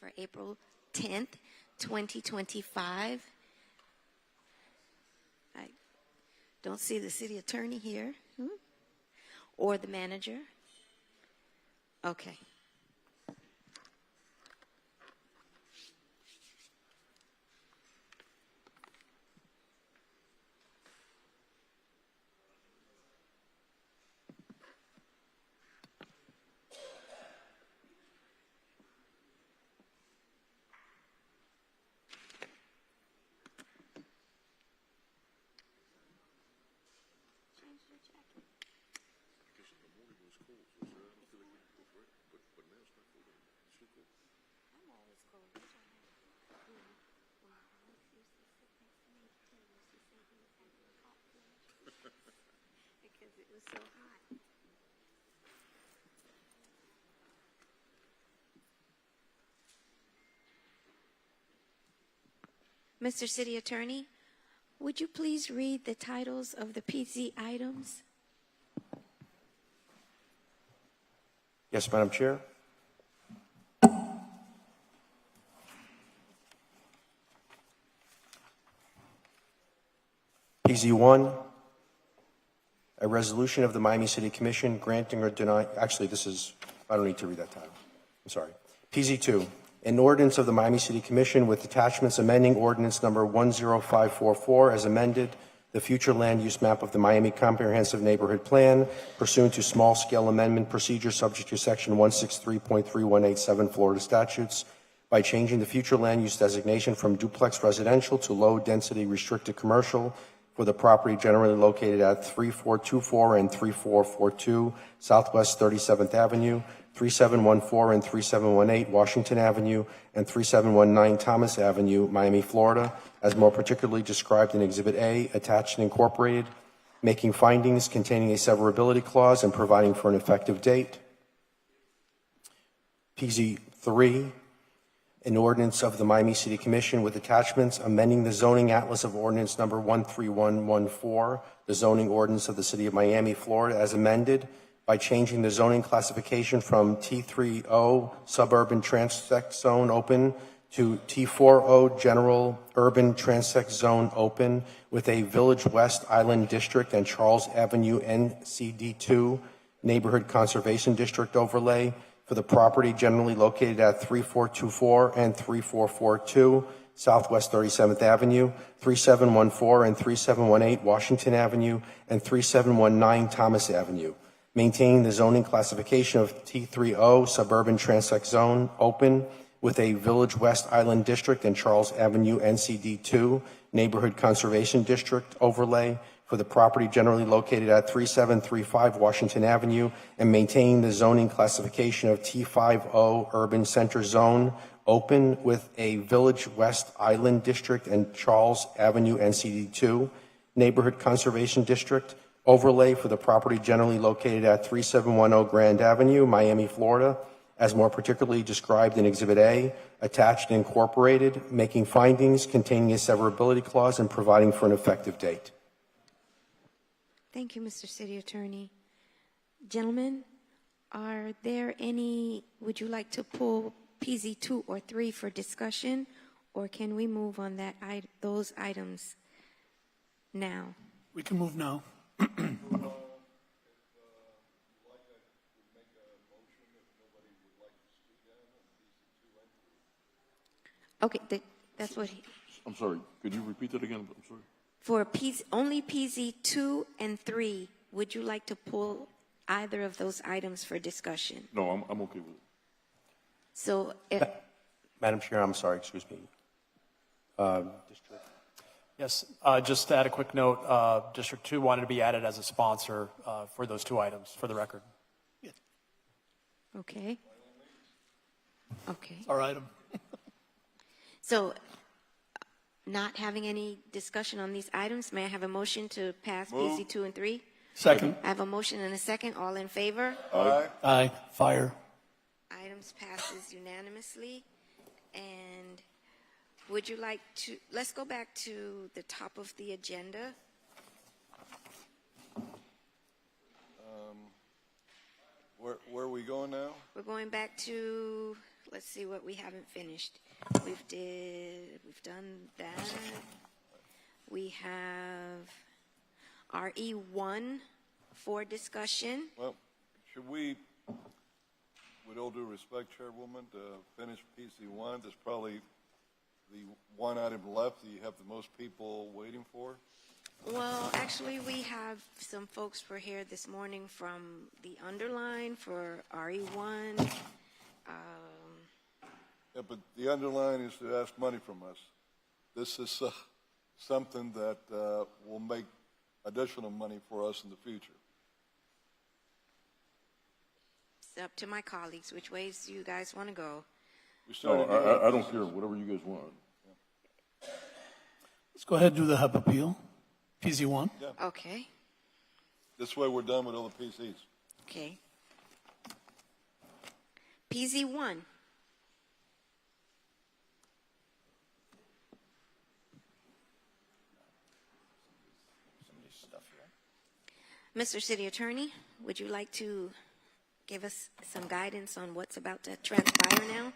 for April 10th, 2025. I don't see the city attorney here or the manager. Okay. Because it was so hot. Mr. City Attorney, would you please read the titles of the PZ items? Yes, Madam Chair. PZ1, a resolution of the Miami City Commission granting or denying, actually this is, I don't need to read that title. I'm sorry. PZ2, an ordinance of the Miami City Commission with attachments amending ordinance number 10544 as amended, the future land use map of the Miami Comprehensive Neighborhood Plan pursuant to small-scale amendment procedure subject to section 163.3187 Florida statutes by changing the future land use designation from duplex residential to low-density restricted commercial for the property generally located at 3424 and 3442 Southwest 37th Avenue, 3714 and 3718 Washington Avenue, and 3719 Thomas Avenue, Miami, Florida, as more particularly described in Exhibit A, attached and incorporated, making findings containing a severability clause and providing for an effective date. PZ3, an ordinance of the Miami City Commission with attachments amending the zoning atlas of ordinance number 13114, the zoning ordinance of the City of Miami, Florida, as amended by changing the zoning classification from T30 suburban transect zone open to T40 general urban transect zone open with a Village West Island District and Charles Avenue NCD2 neighborhood conservation district overlay for the property generally located at 3424 and 3442 Southwest 37th Avenue, 3714 and 3718 Washington Avenue, and 3719 Thomas Avenue, maintaining the zoning classification of T30 suburban transect zone open with a Village West Island District and Charles Avenue NCD2 neighborhood conservation district overlay for the property generally located at 3735 Washington Avenue, and maintaining the zoning classification of T50 urban center zone open with a Village West Island District and Charles Avenue NCD2 neighborhood conservation district overlay for the property generally located at 3710 Grand Avenue, Miami, Florida, as more particularly described in Exhibit A, attached and incorporated, making findings containing a severability clause and providing for an effective date. Thank you, Mr. City Attorney. Gentlemen, are there any, would you like to pull PZ2 or 3 for discussion, or can we move on that those items now? We can move now. Okay, that's what he... I'm sorry, could you repeat that again? I'm sorry. For only PZ2 and 3, would you like to pull either of those items for discussion? No, I'm okay with it. So, Madam Chair, I'm sorry, excuse me. District. Yes, just to add a quick note, District 2 wanted to be added as a sponsor for those 2 items, for the record. okay. Okay. Our item. So, not having any discussion on these items, may I have a motion to pass PZ2 and 3? Second. I have a motion and a second. All in favor? Aye. Aye. Fire. Items passes unanimously. And would you like to, let's go back to the top of the agenda. Where are we going now? We're going back to let's see what we haven't finished. We've done that. We have RE1 for discussion. Well, should we, with all due respect, Chairwoman, finish PC1? There's probably the one item left that you have the most people waiting for. Well, actually, we have some folks who are here this morning from the Underline for RE1. Yeah, but the underline is to ask money from us. This is something that will make additional money for us in the future. It's up to my colleagues which ways you guys want to go. We No, started. I don't care, whatever you guys want. Let's go ahead and do the HEP appeal, PZ1. Okay, This way we're done with all the PCs. okay. PZ1. Mr. City Attorney, would you like to give us some guidance on what's about to transpire now?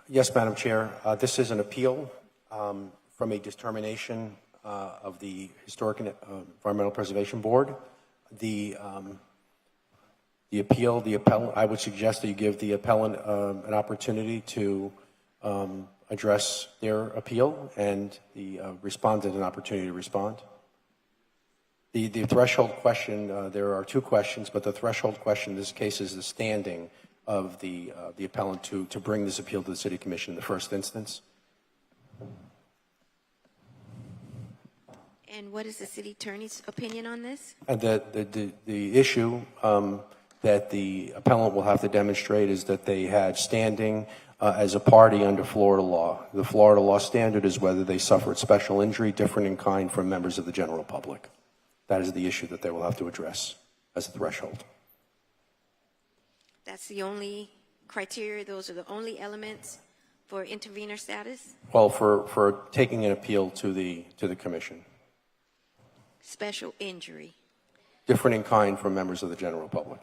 Yes, Madam Chair. This is an appeal from a determination of the Historic and Environmental Preservation Board. The appeal, the appellant, I would suggest that you give the appellant an opportunity to address their appeal and the respondent an opportunity to respond. The threshold question, there are two questions, but the threshold question in this case is the standing of the appellant to bring this appeal to the City Commission in the first instance. And what is the city attorney's opinion on this? And the issue that the appellant will have to demonstrate is that they had standing as a party under Florida law. The Florida law standard is whether they suffered special injury different in kind from members of the general public. That is the issue that they will have to address as a threshold. That's the only criteria, those are the only elements for intervener status? Well, for taking an appeal to the commission, Special injury, different in kind from members of the general public.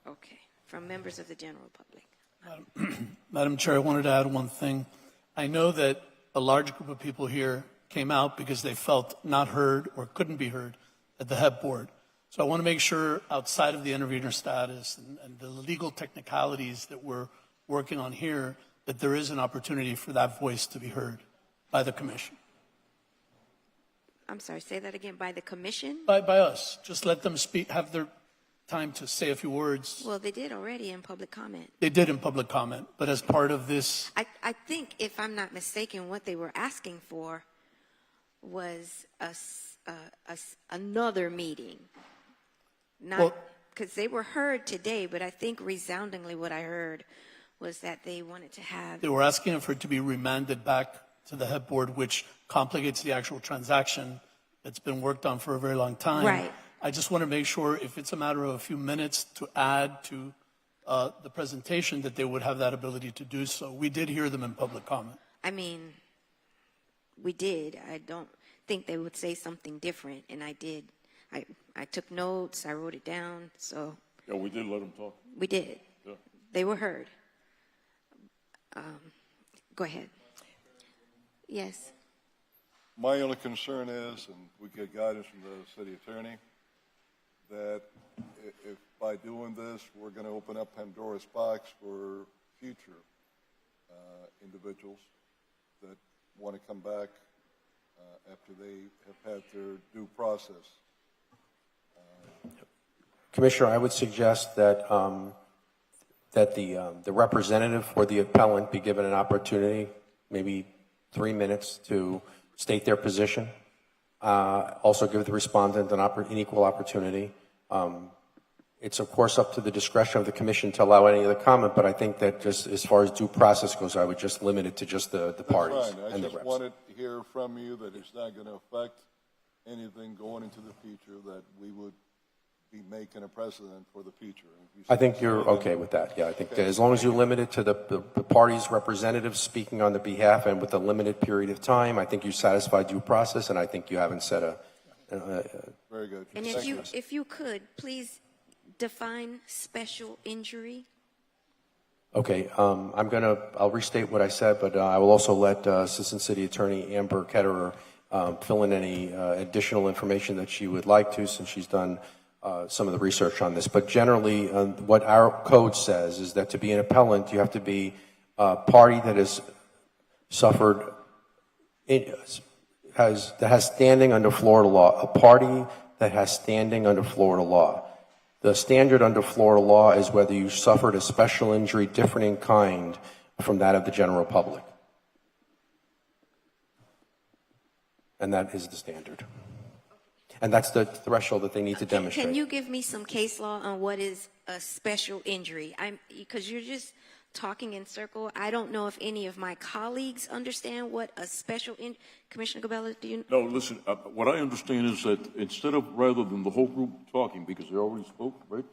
okay, from members of the general public. Madam Chair, I wanted to add one thing. I know that a large group of people here came out because they felt not heard or couldn't be heard at the HEP board. So I want to make sure outside of the intervener status and the legal technicalities that we're working on here, that there is an opportunity for that voice to be heard by the commission. I'm sorry, say that again, by the commission? By us. Just let them speak, have their time to say a few words. Well, they did already in public comment. They did in public comment, but as part of this, I think, if I'm not mistaken, what they were asking for was another meeting. Not, Well- because they were heard today, but I think resoundingly what I heard was that they wanted to have, they were asking for it to be remanded back to the HEP board, which complicates the actual transaction that's been worked on for a very long time. Right. I just want to make sure if it's a matter of a few minutes to add to the presentation, that they would have that ability to do so. We did hear them in public comment. I mean, we did. I don't think they would say something different, and I did. I took notes, I wrote it down, so Yeah, we did let them talk. we did. Yeah. They were heard. Go ahead. Yes. My only concern is, and we get guidance from the city attorney, that if by doing this, we're going to open up Pandora's box for future individuals that want to come back after they have had their due process. Commissioner, I would suggest that the representative or the appellant be given an opportunity, maybe 3 minutes, to state their position. Also give the respondent an equal opportunity. It's of course up to the discretion of the commission to allow any other comment, but I think that just as far as due process goes, I would just limit it to just the parties Fine. I and the just reps. wanted to hear from you that it's not going to affect anything going into the future, that we would be making a precedent for the future. If you I think say you're something- okay with that. Yeah, I think that as long as you limit it to the parties' representatives speaking on the behalf and with a limited period of time, I think you satisfied due process, and I think you haven't set a Very good. And Thank you. if you could, please define special injury. Okay, I'll restate what I said, but I will also let Assistant City Attorney Amber Ketterer fill in any additional information that she would like to, since she's done some of the research on this. But generally, what our code says is that to be an appellant, you have to be a party that has suffered, that has standing under Florida law, a party that has standing under Florida law. The standard under Florida law is whether you suffered a special injury different in kind from that of the general public. And that is the standard. And that's the threshold that they need to demonstrate. Can you give me some case law on what is a special injury? Because you're just talking in circle. I don't know if any of my colleagues understand what a special injury. Commissioner Gabella, do you? No, listen, what I understand is that instead of, rather than the whole group talking, because they already spoke, right?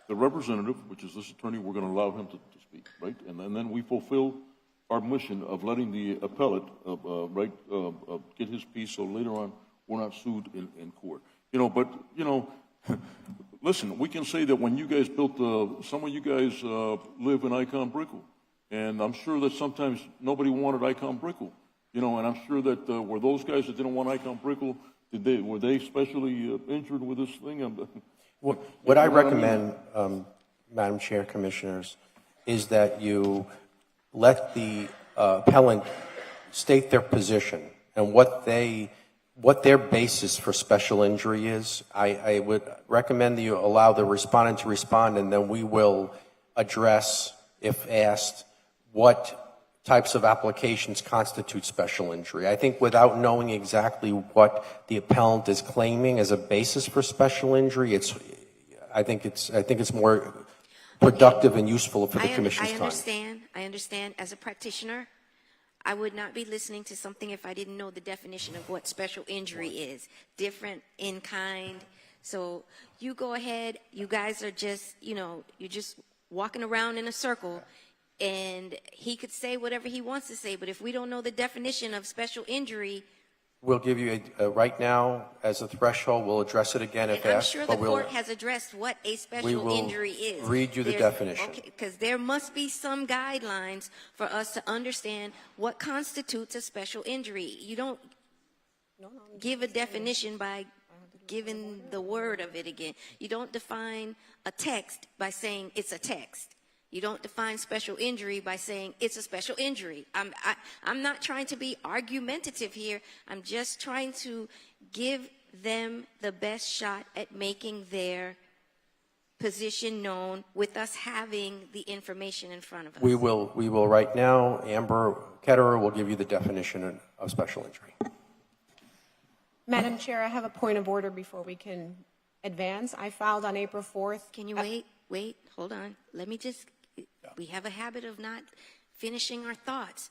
The representative, which is this attorney, we're going to allow him to speak, right? And then we fulfill our mission of letting the appellate, get his piece, so later on we're not sued in court. Listen, we can say that when you guys built some of you guys live in Icon Brickell, and I'm sure that sometimes nobody wanted Icon Brickell, and I'm sure that were those guys that didn't want Icon Brickell, were they especially injured with this thing? What I recommend, Madam Chair, Commissioners, is that you let the appellant state their position and what their basis for special injury is. I would recommend that you allow the respondent to respond, and then we will address, if asked, what types of applications constitute special injury. I think without knowing exactly what the appellant is claiming as a basis for special injury, I think it's more productive and useful for the Commission's time. I understand. As a practitioner, I would not be listening to something if I didn't know the definition of what special injury is. Different in kind. So you go ahead. You guys are just, you're just walking around in a circle, and he could say whatever he wants to say, but if we don't know the definition of special injury, we'll give you right now as a threshold. We'll address it again if asked. I'm sure the court has addressed what a special injury is. Read you the definition. Okay, because there must be some guidelines for us to understand what constitutes a special injury. You don't give a definition by giving the word of it again. You don't define a text by saying it's a text. You don't define special injury by saying it's a special injury. I'm not trying to be argumentative here. I'm just trying to give them the best shot at making their position known with us having the information in front of us. We will right now. Amber Ketterer will give you the definition of special injury. Madam Chair, I have a point of order before we can advance. I filed on April 4th. Can you wait, hold on. We have a habit of not finishing our thoughts.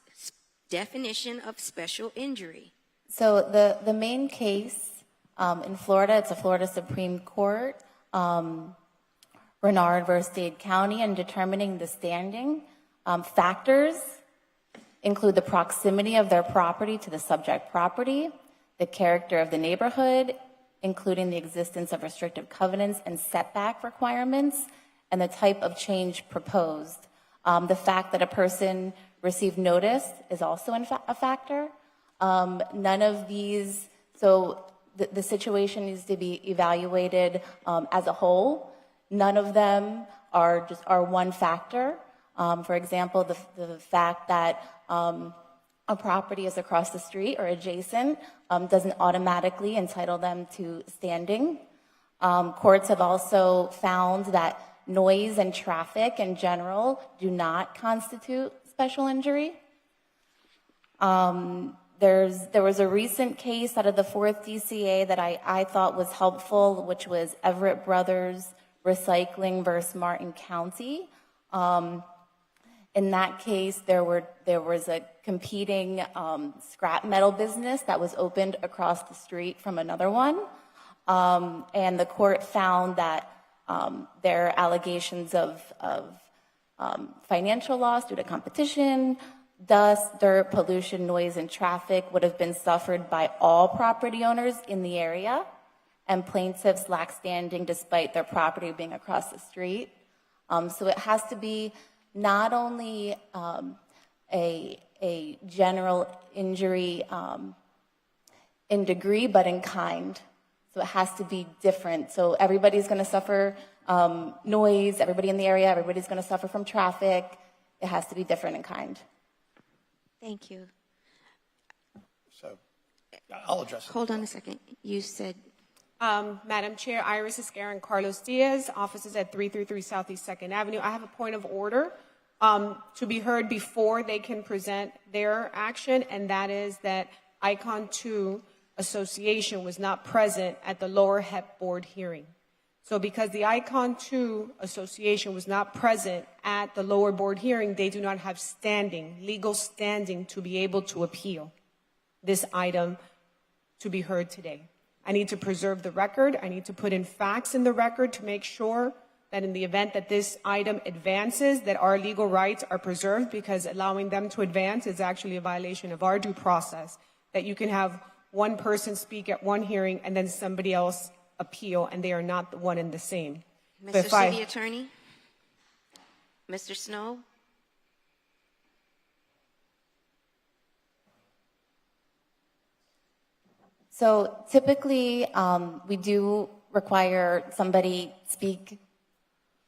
Definition of special injury. So the main case in Florida, it's a Florida Supreme Court, Renard versus Dade County, and determining the standing factors include the proximity of their property to the subject property, the character of the neighborhood, including the existence of restrictive covenants and setback requirements, and the type of change proposed. The fact that a person received notice is also a factor. None of these, so the situation needs to be evaluated as a whole. None of them are one factor. For example, the fact that a property is across the street or adjacent doesn't automatically entitle them to standing. Courts have also found that noise and traffic in general do not constitute special injury. There was a recent case out of the 4th DCA that I thought was helpful, which was Everett Brothers Recycling versus Martin County. In that case, there was a competing scrap metal business that was opened across the street from another one. And the court found that there are allegations of financial loss due to competition, dust, dirt, pollution, noise, and traffic would have been suffered by all property owners in the area, and plaintiffs lack standing despite their property being across the street. So it has to be not only a general injury in degree, but in kind. So it has to be different. So everybody's going to suffer noise, everybody in the area, everybody's going to suffer from traffic. It has to be different in kind. Thank you. So I'll address it. Hold on a second. You said, Madam Chair, Iris Esquera and Carlos Diaz, offices at 333 Southeast 2nd Avenue. I have a point of order to be heard before they can present their action, and that is that Icon 2 Association was not present at the lower HEP board hearing. So because the Icon 2 Association was not present at the lower board hearing, they do not have standing, legal standing, to be able to appeal this item to be heard today. I need to preserve the record. I need to put in facts in the record to make sure that in the event that this item advances, that our legal rights are preserved, because allowing them to advance is actually a violation of our due process, that you can have one person speak at one hearing and then somebody else appeal, and they are not the one and the same. So Mr. City Attorney? Mr. Snow? So typically, we do require somebody speak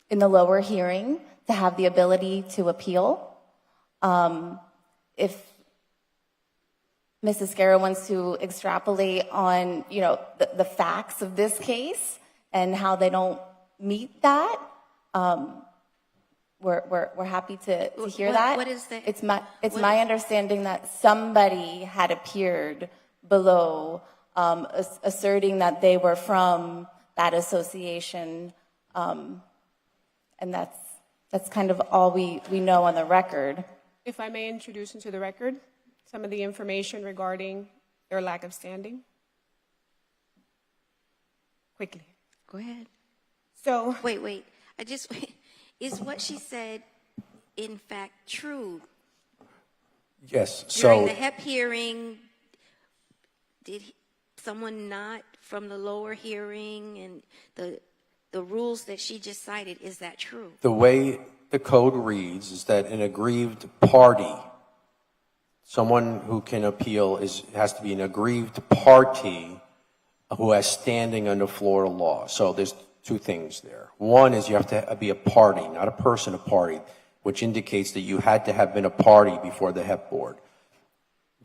in the lower hearing to have the ability to appeal. If Mrs. Guerra wants to extrapolate on, the facts of this case and how they don't meet that, we're happy to hear that. What is that? It's my understanding that somebody had appeared below, asserting that they were from that association, and that's kind of all we know on the record. If I may introduce into the record some of the information regarding their lack of standing. Quickly. Go ahead. So, Wait. Is what she said, in fact, true? Yes, During so, the HEP hearing, did someone not from the lower hearing, and the rules that she just cited, is that true? the way the code reads is that an aggrieved party, someone who can appeal, has to be an aggrieved party who has standing under Florida law. So there's two things there. One is you have to be a party, not a person, a party, which indicates that you had to have been a party before the HEP board.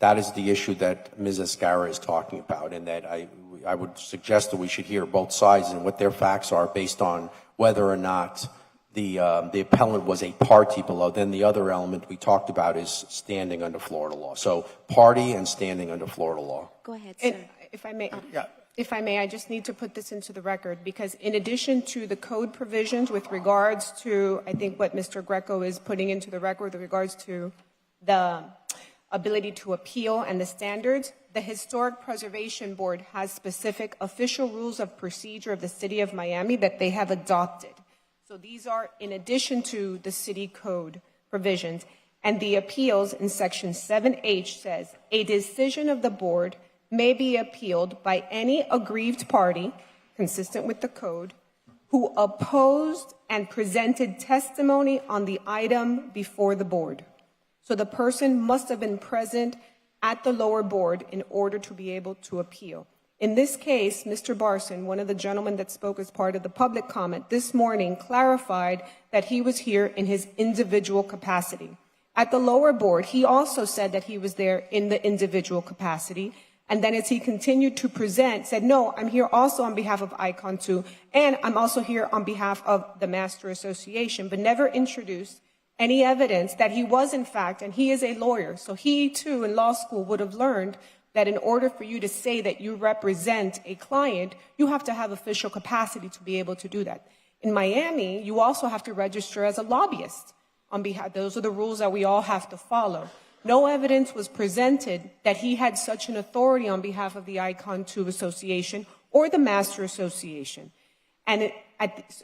That is the issue that Ms. Escara is talking about, and that I would suggest that we should hear both sides and what their facts are based on whether or not the appellant was a party below. Then the other element we talked about is standing under Florida law. So party and standing under Florida law. Go ahead, sir. and if I may, Yeah. if I may, I just need to put this into the record, because in addition to the code provisions with regards to, I think what Mr. Greco is putting into the record with regards to the ability to appeal and the standards, the Historic Preservation Board has specific official rules of procedure of the City of Miami that they have adopted. So these are in addition to the city code provisions. And the appeals in section 7H says, a decision of the board may be appealed by any aggrieved party, consistent with the code, who opposed and presented testimony on the item before the board. So the person must have been present at the lower board in order to be able to appeal. In this case, Mr. Barson, one of the gentlemen that spoke as part of the public comment this morning, clarified that he was here in his individual capacity. At the lower board, he also said that he was there in the individual capacity. And then as he continued to present, said, no, I'm here also on behalf of ICON 2, and I'm also here on behalf of the Master Association, but never introduced any evidence that he was, in fact, and he is a lawyer, so he too in law school would have learned that in order for you to say that you represent a client, you have to have official capacity to be able to do that. In Miami, you also have to register as a lobbyist on behalf. Those are the rules that we all have to follow. No evidence was presented that he had such an authority on behalf of the ICON 2 Association or the Master Association. And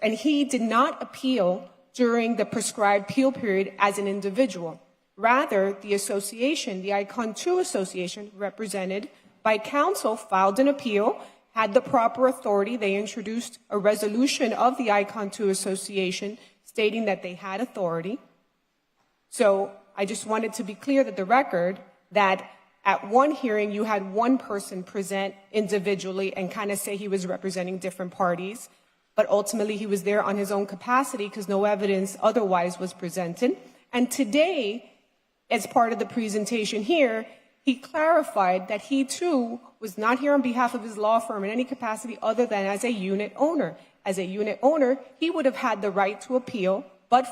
he did not appeal during the prescribed appeal period as an individual. Rather, the association, the ICON 2 Association, represented by counsel, filed an appeal, had the proper authority. They introduced a resolution of the ICON 2 Association stating that they had authority. So I just wanted to be clear that the record that at one hearing you had one person present individually and kind of say he was representing different parties, but ultimately he was there on his own capacity because no evidence otherwise was presented. And today, as part of the presentation here, he clarified that he too was not here on behalf of his law firm in any capacity other than as a unit owner. As a unit owner, he would have had the right to appeal, but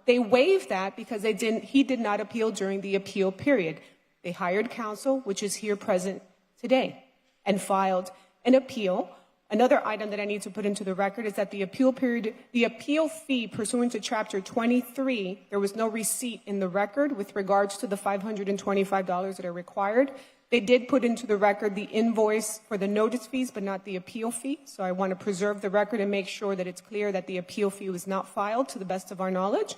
they waived that because he did not appeal during the appeal period. They hired counsel, which is here present today, and filed an appeal. Another item that I need to put into the record is that the appeal fee pursuant to Chapter 23, there was no receipt in the record with regards to the $525 that are required. They did put into the record the invoice for the notice fees, but not the appeal fee. So I want to preserve the record and make sure that it's clear that the appeal fee was not filed to the best of our knowledge,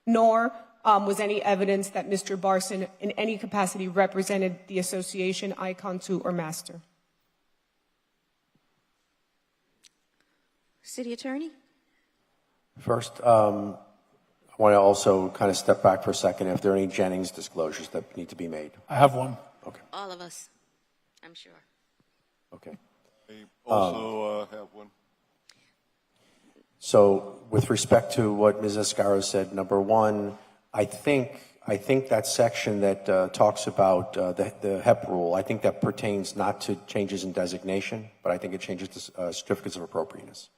nor was any evidence that Mr. Barson in any capacity represented the association, Icon 2, or Master. City Attorney? First, I want to also kind of step back for a second if there are any Jennings disclosures that need to be made. I have one. Okay. All of us, I'm sure. Okay. I also have one. So with respect to what Ms. Escaro said, number one, I think that section that talks about the HEP rule, I think that pertains not to changes in designation, but I think it changes to certificates of appropriateness.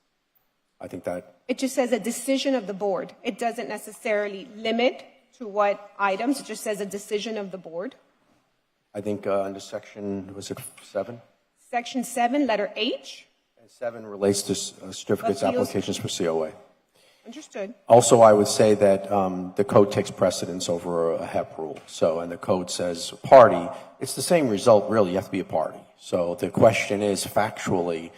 I think that... It just says a decision of the board. It doesn't necessarily limit to what items. It just says a decision of the board. I think under section, was it 7? Section 7, letter H. And 7 relates to certificates, Appeals. applications for COA. Understood. Also, I would say that the code takes precedence over a HEP rule. So, and the code says party, it's the same result, really. You have to be a party. So the question is factually,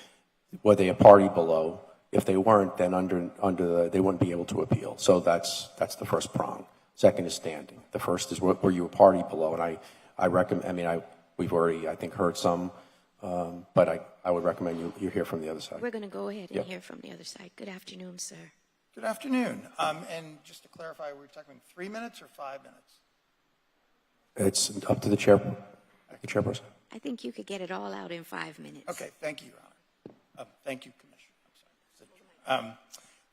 were they a party below? If they weren't, then they wouldn't be able to appeal. So that's the first prong. Second is standing. The first is were you a party below? And I recommend. I mean, we've already I think heard some, but I would recommend you hear from the other side. We're going to go ahead and Yep. hear from the other side. Good afternoon, sir. Good afternoon. And just to clarify, we're talking 3 minutes or 5 minutes? It's up to the chairperson. I think you could get it all out in 5 minutes. Okay, thank you, Your Honor. Thank you, Commissioner. I'm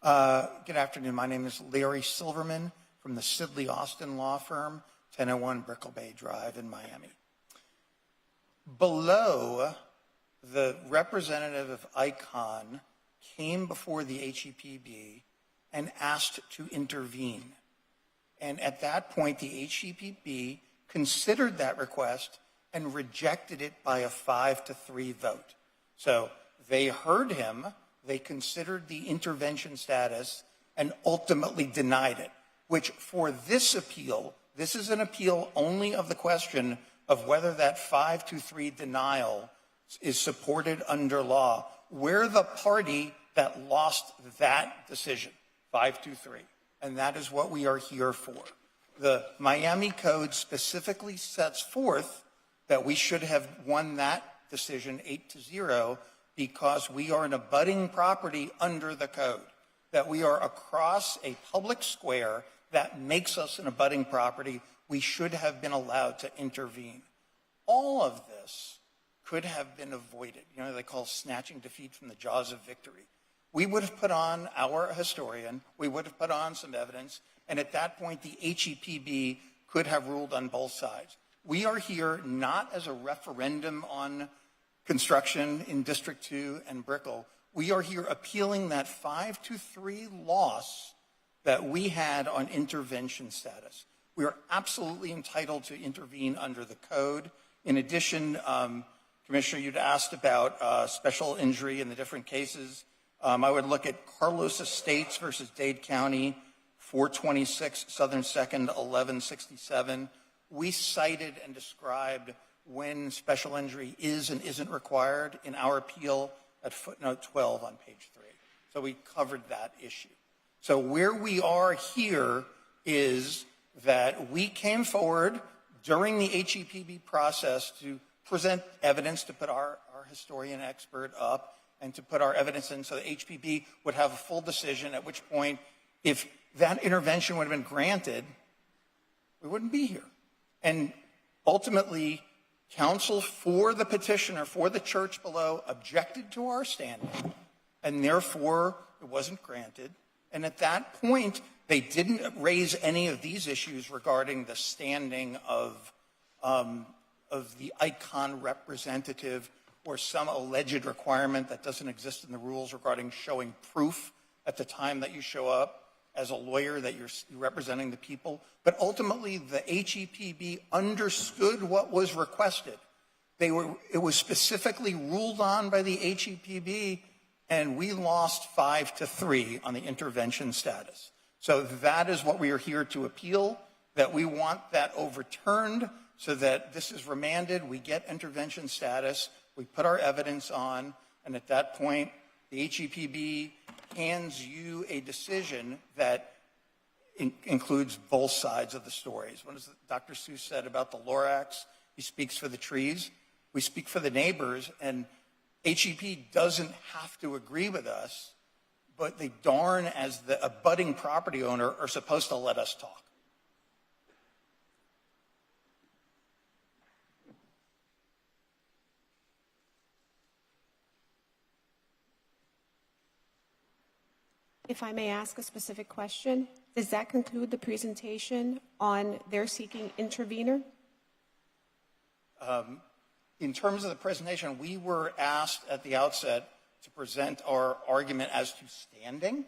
sorry. Good afternoon. My name is Larry Silverman from the Sidley Austin Law Firm, 1001 Brickell Bay Drive in Miami. Below, the representative of ICON came before the HEPB and asked to intervene. And at that point, the HEPB considered that request and rejected it by a 5-3 vote. So they heard him, they considered the intervention status, and ultimately denied it, which for this appeal, this is an appeal only of the question of whether that 5-3 denial is supported under law. We're the party that lost that decision, 5-3, and that is what we are here for. The Miami Code specifically sets forth that we should have won that decision 8-0 because we are an abutting property under the code, that we are across a public square that makes us an abutting property. We should have been allowed to intervene. All of this could have been avoided. You know, they call snatching defeat from the jaws of victory. We would have put on our historian, we would have put on some evidence, and at that point the HEPB could have ruled on both sides. We are here not as a referendum on construction in District 2 and Brickell. We are here appealing that 5-3 loss that we had on intervention status. We are absolutely entitled to intervene under the code. In addition, Commissioner, you'd asked about special injury in the different cases. I would look at Carlos Estates versus Dade County, 426 Southern 2nd, 1167. We cited and described when special injury is and isn't required in our appeal at footnote 12 on page 3. So we covered that issue. So where we are here is that we came forward during the HEPB process to present evidence, to put our historian expert up, and to put our evidence in so the HEPB would have a full decision, at which point, if that intervention would have been granted, we wouldn't be here. And ultimately, counsel for the petitioner, for the church below, objected to our standing, and therefore it wasn't granted. And at that point, they didn't raise any of these issues regarding the standing of the icon representative or some alleged requirement that doesn't exist in the rules regarding showing proof at the time that you show up as a lawyer that you're representing the people. But ultimately, the HEPB understood what was requested. It was specifically ruled on by the HEPB, and we lost 5-3 on the intervention status. So that is what we are here to appeal, that we want that overturned so that this is remanded, we get intervention status, we put our evidence on, and at that point, the HEPB hands you a decision that includes both sides of the stories. What is Dr. Seuss said about the Lorax? He speaks for the trees, we speak for the neighbors, and HEP doesn't have to agree with us, but they darn, as a budding property owner, are supposed to let us talk. If I may ask a specific question, does that conclude the presentation on their seeking intervener? In terms of the presentation, we were asked at the outset to present our argument as to standing,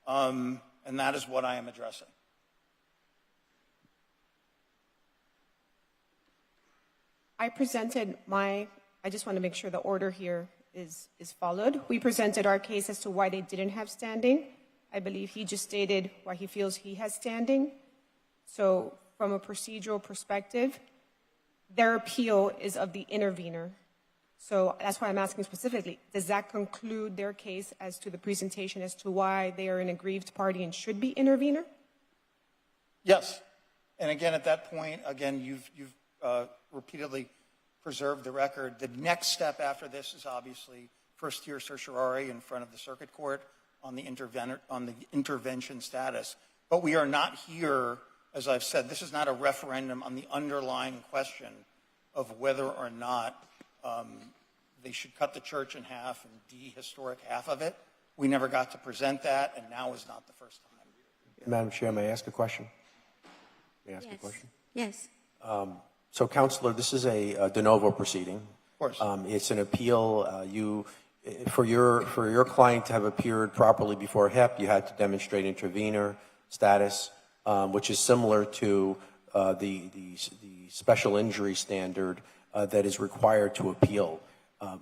and that is what I am addressing. I just want to make sure the order here is followed. We presented our case as to why they didn't have standing. I believe he just stated why he feels he has standing. So from a procedural perspective, their appeal is of the intervener. So that's why I'm asking specifically, does that conclude their case as to the presentation as to why they are an aggrieved party and should be intervener? Yes. And again, at that point, again, you've repeatedly preserved the record. The next step after this is obviously first-tier certiorari in front of the circuit court on the intervention status. But we are not here, as I've said, this is not a referendum on the underlying question of whether or not they should cut the church in half and dehistoric half of it. We never got to present that, and now is not the first time. Madam Chair, may I ask a question? May I ask a question? Yes. So, Counselor, this is a de novo proceeding. Of course. It's an appeal. For your client to have appeared properly before HEP, you had to demonstrate intervener status, which is similar to the special injury standard that is required to appeal.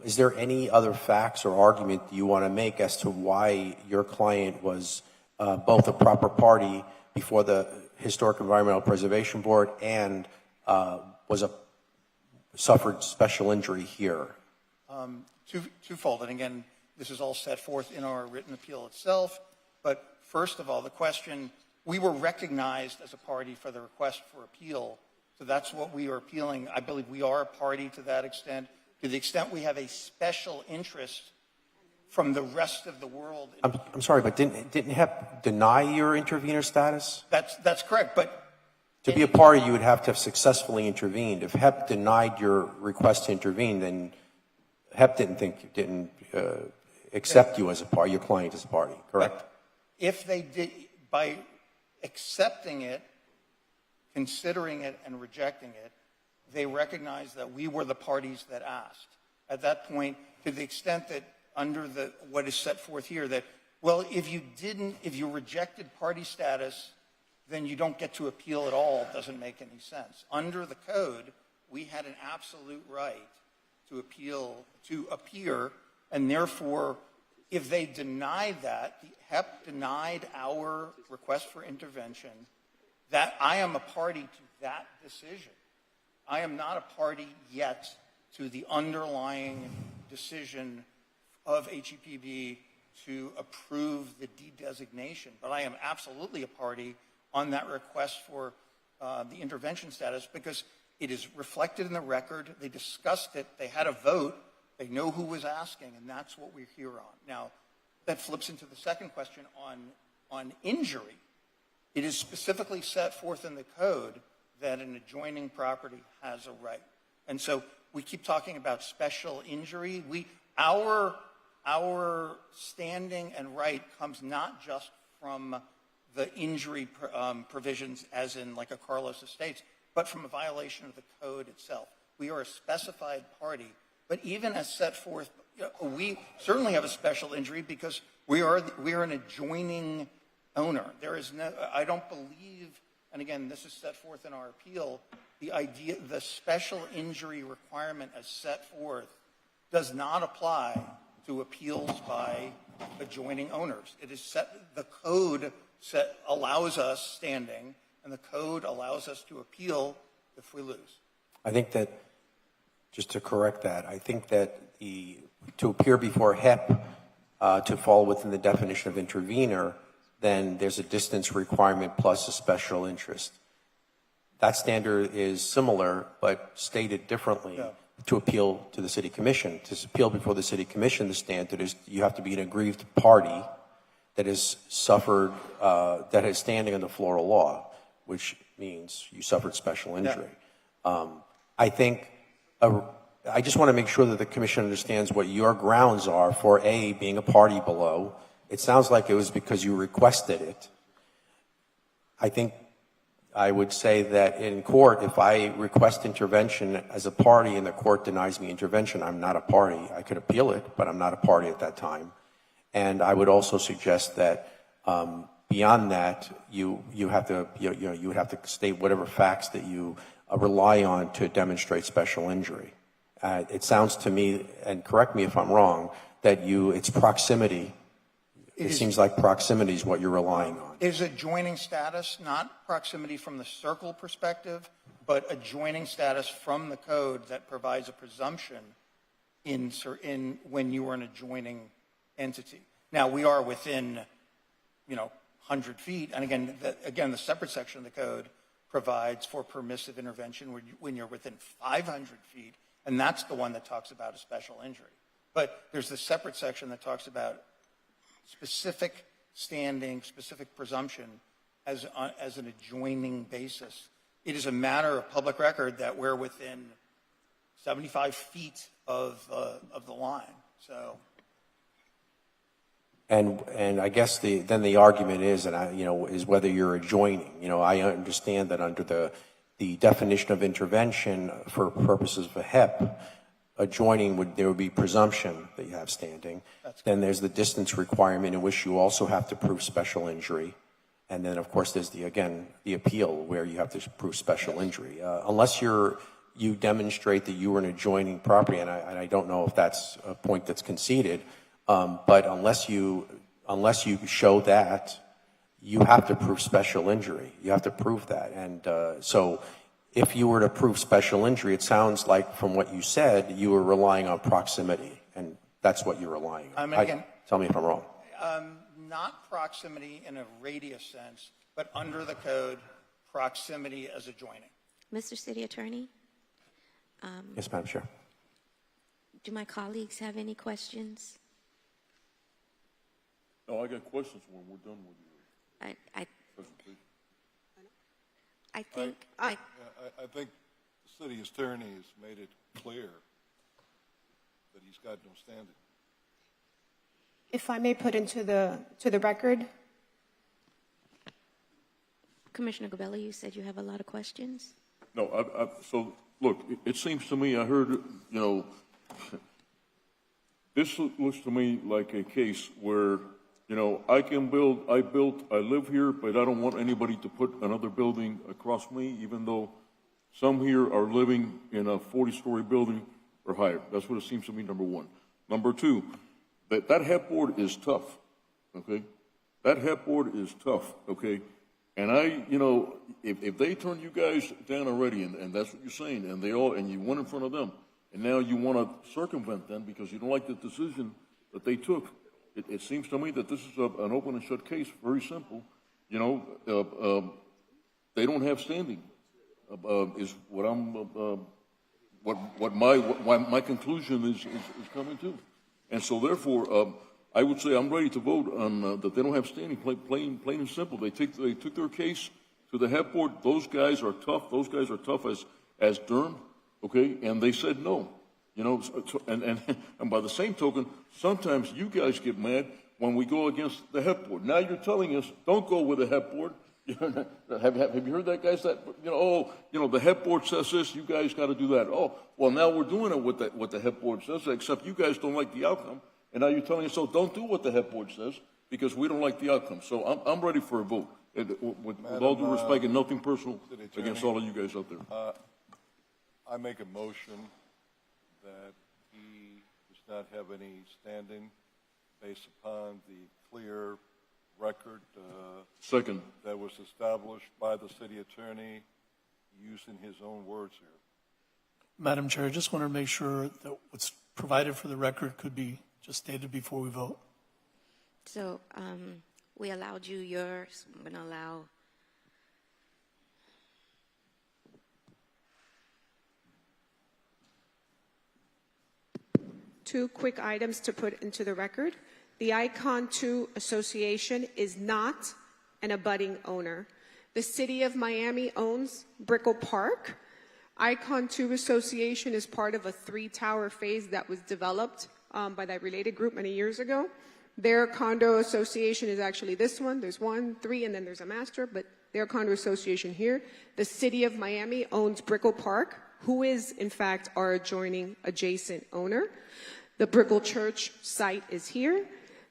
Is there any other facts or argument you want to make as to why your client was both a proper party before the Historic Environmental Preservation Board and suffered special injury here? Twofold, and again, this is all set forth in our written appeal itself. But first of all, the question, we were recognized as a party for the request for appeal, so that's what we are appealing. I believe we are a party to that extent. To the extent we have a special interest from the rest of the world. I'm sorry, but didn't HEP deny your intervener status? That's correct, but to be a party, you would have to have successfully intervened. If HEP denied your request to intervene, then HEP didn't accept you as a party, your client as a party, correct? If they did, by accepting it, considering it, and rejecting it, they recognized that we were the parties that asked. At that point, to the extent that under what is set forth here, that, well, if you rejected party status, then you don't get to appeal at all, it doesn't make any sense. Under the code, we had an absolute right to appear, and therefore, if they denied that, the HEP denied our request for intervention, that I am a party to that decision. I am not a party yet to the underlying decision of HEPB to approve the de-designation, but I am absolutely a party on that request for the intervention status because it is reflected in the record. They discussed it. They had a vote. They know who was asking, and that's what we're here on. Now, that flips into the second question on injury. It is specifically set forth in the code that an adjoining property has a right. And so we keep talking about special injury. Our standing and right comes not just from the injury provisions, as in like a Carlos Estates, but from a violation of the code itself. We are a specified party, but even as set forth, we certainly have a special injury because we are an adjoining owner. There is no, I don't believe, and again, this is set forth in our appeal, the special injury requirement as set forth does not apply to appeals by adjoining owners. It is the code allows us standing, and the code allows us to appeal if we lose. I think that, just to correct that, I think that to appear before HEP, to fall within the definition of intervener, then there's a distance requirement plus a special interest. That standard is similar, but stated differently. Yeah. To appeal to the city commission. To appeal before the city commission, the standard is you have to be an aggrieved party that has suffered, that has standing under Florida law, which means you suffered special injury. Yeah. I think, I just want to make sure that the commission understands what your grounds are for being a party below. It sounds like it was because you requested it. I think I would say that in court, if I request intervention as a party and the court denies me intervention, I'm not a party. I could appeal it, but I'm not a party at that time. And I would also suggest that beyond that, you would have to state whatever facts that you rely on to demonstrate special injury. It sounds to me, and correct me if I'm wrong, that it's proximity. It seems like proximity is what you're relying on. Is adjoining status not proximity from the circle perspective, but adjoining status from the code that provides a presumption in when you are an adjoining entity. Now, we are within, 100 feet, and again, the separate section of the code provides for permissive intervention when you're within 500 feet, and that's the one that talks about a special injury. But there's the separate section that talks about specific standing, specific presumption as an adjoining basis. It is a matter of public record that we're within 75 feet of the line. So, and I guess then the argument is, is whether you're adjoining. I understand that under the definition of intervention for purposes of a HEP, adjoining there would be presumption that you have standing. Then there's the distance requirement in which you also have to prove special injury. And then, of course, there's the appeal where you have to prove special injury. Unless you demonstrate that you were an adjoining property, and I don't know if that's a point that's conceded, but unless you show that, you have to prove special injury. You have to prove that. And so if you were to prove special injury, it sounds like from what you said, you were relying on proximity, and that's what you're relying on. Tell me if I'm wrong. Not proximity in a radius sense, but under the code, proximity as adjoining. Mr. City Attorney, Yes, Madam Chair. do my colleagues have any questions? No, I got questions when we're done with your presentation. I think I think the city attorney has made it clear that he's got no standing. If I may put into the record, Commissioner Gabelli, you said you have a lot of questions. No, so look, it seems to me, I heard, this looks to me like a case where, I live here, but I don't want anybody to put another building across me, even though some here are living in a 40-story building or higher. That's what it seems to me, number one. Number two, that HEP board is tough, okay? That HEP board is tough, okay? And if they turn you guys down already, and that's what you're saying, and you went in front of them, and now you want to circumvent them because you don't like the decision that they took, it seems to me that this is an open and shut case, very simple. They don't have standing, is what my conclusion is coming to. And so therefore, I would say I'm ready to vote on that they don't have standing, plain and simple. They took their case to the HEP board, those guys are tough. Those guys are tough as Durham, okay? And they said no. You know, and by the same token, sometimes you guys get mad when we go against the HEP board. Now you're telling us, don't go with the HEP board. Have you heard that, guys? That, the HEP board says this, you guys got to do that. Oh, well, now we're doing it with what the HEP board says, except you guys don't like the outcome. And now you're telling us, so don't do what the HEP board says because we don't like the outcome. So I'm ready for a vote. With all due respect and nothing personal against all of you guys out there. I make a motion that he does not have any standing based upon the clear record Second. that was established by the city attorney using his own words here. Madam Chair, I just want to make sure that what's provided for the record could be just stated before we vote. So we allowed you yours. I'm going to allow. Two quick items to put into the record. The Icon 2 Association is not an abutting owner. The City of Miami owns Brickell Park. Icon 2 Association is part of a 3-tower phase that was developed by that related group many years ago. Their condo association is actually this one. There's 1, 3, and then there's a master, but their condo association here. The City of Miami owns Brickell Park, who is, in fact, our adjacent owner. The Brickell Church site is here.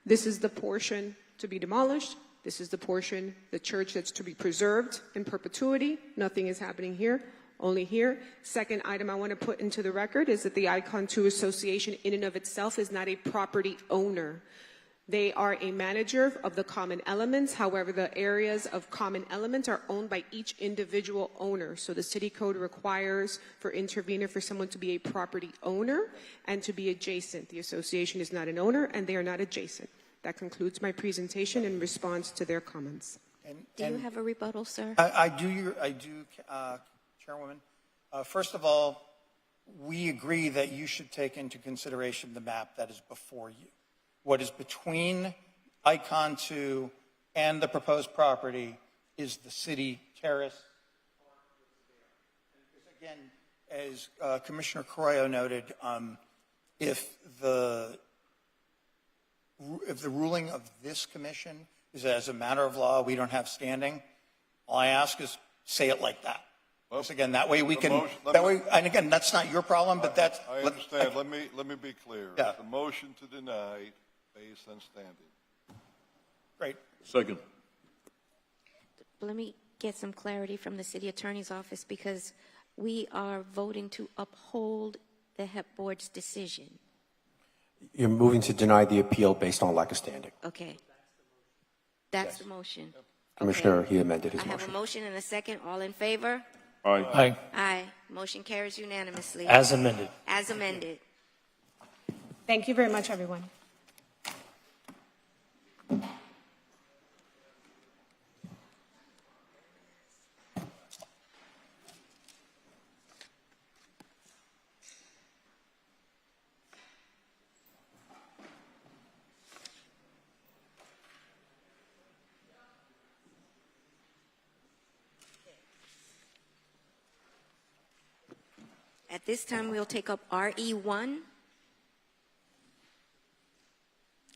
This is the portion to be demolished. This is the portion, the church that's to be preserved in perpetuity. Nothing is happening here, only here. Second item I want to put into the record is that the Icon 2 Association in and of itself is not a property owner. They are a manager of the common elements. However, the areas of common elements are owned by each individual owner. So the city code requires for intervener for someone to be a property owner and to be adjacent. The association is not an owner and they are not adjacent. That concludes my presentation in response to their comments. Do you have a rebuttal, sir? I do, Chairwoman. First of all, we agree that you should take into consideration the map that is before you. What is between Icon 2 and the proposed property is the city terrace. Again, as Commissioner Carrillo noted, if the ruling of this commission is that as a matter of law we don't have standing, all I ask is say it like that. Once again, that way we can. And again, that's not your problem, but that's. I understand. Let me be clear. Yeah. The motion to deny based on standing. Great. Second. Let me get some clarity from the city attorney's office because we are voting to uphold the HEP board's decision. You're moving to deny the appeal based on lack of standing. Okay. That's the motion. Commissioner, Okay. he amended his I have motion. a motion and a second. All in favor? Aye. Aye. Aye. Motion carries unanimously. As amended. As amended. Thank you very much, everyone. At this time, we'll take up RE1.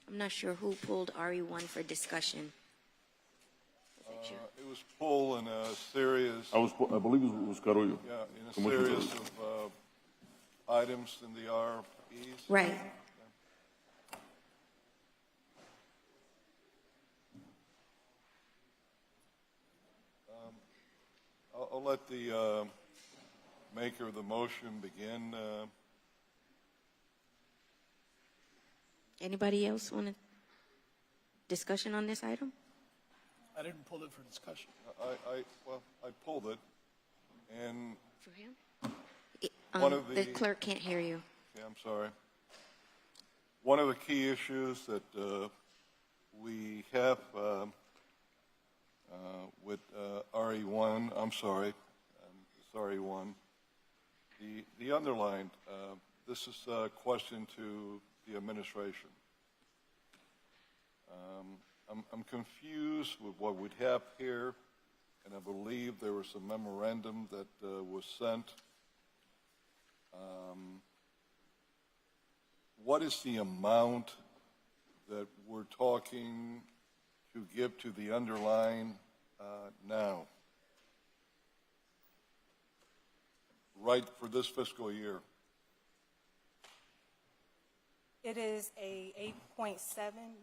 I'm not sure who pulled RE1 for discussion. Was it you? It was pulled in a series. I believe it was Carollo. Yeah, in a Commissioner series of items in the RPs. Right. I'll let the maker of the motion begin. Anybody else want a discussion on this item? I didn't pull it for discussion. I pulled it, and For him? One of The the- clerk can't hear you. yeah, I'm sorry. One of the key issues that we have with RE1, I'm sorry, it's RE1, the underlined, this is a question to the administration. I'm confused with what we have here and I believe there was a memorandum that was sent. What is the amount that we're talking to give to the Underline now? Right for this fiscal year? It is a $8.7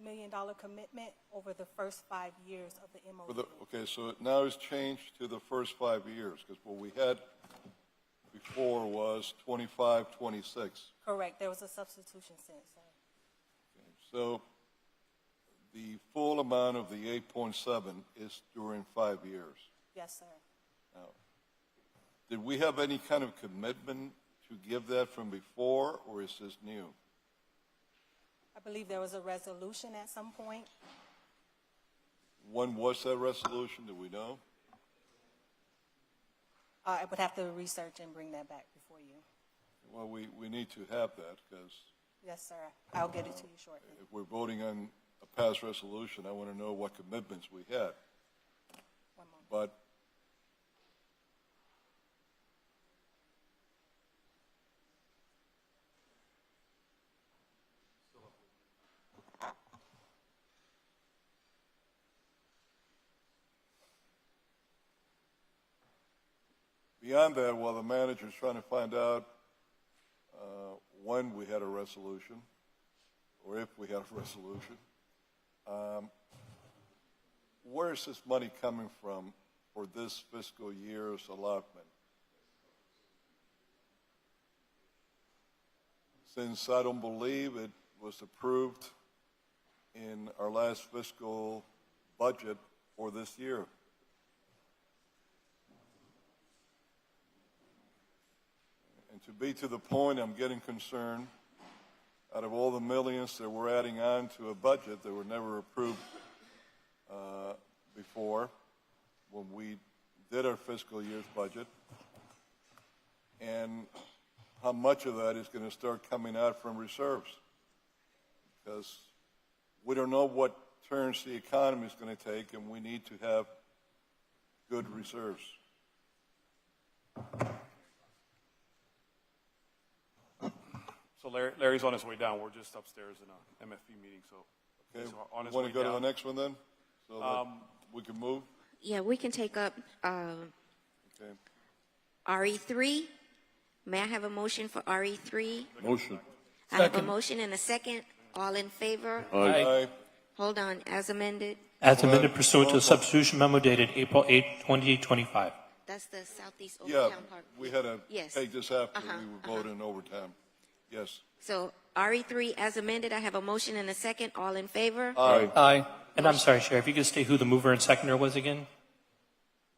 million commitment over the first 5 years of the MOU. Okay, so it now has changed to the first 5 years, because what we had before was 25, 26. Correct. There was a substitution since. So the full amount of the 8.7 is during 5 years. Yes, sir. Now, did we have any kind of commitment to give that from before, or is this new? I believe there was a resolution at some point. When was that resolution? Do we know? I would have to research and bring that back before you. Well, we need to have that, because Yes, sir. I'll get it to you shortly. if we're voting on a past resolution, I want to know what commitments we had. One moment. But beyond that, while the manager's trying to find out when we had a resolution, or if we had a resolution, where is this money coming from for this fiscal year's allotment? Since I don't believe it was approved in our last fiscal budget for this year. And to be to the point, I'm getting concerned, out of all the millions that we're adding on to a budget that were never approved before, when we did our fiscal year's budget, and how much of that is going to start coming out from reserves. Because we don't know what turns the economy is going to take, and we need to have good reserves. So Larry's on his way down. We're just upstairs in a MFP meeting, so Okay, he's on his want way to go to down. the next one then? So that we can move? Yeah, we can take up Okay. RE3. May I have a motion for RE3? Motion. I have a motion and a second. All in favor? Aye. Hold on, as amended. As amended pursuant to the substitution memo dated April 8, 2025. That's the Southeast Yeah, Overtown Park. we had to Yes. take this after we were voting overtime. Yes. So RE3 as amended, I have a motion and a second. All in favor? Aye. Aye. And I'm sorry, Sheriff, if you could state who the mover and seconder was again?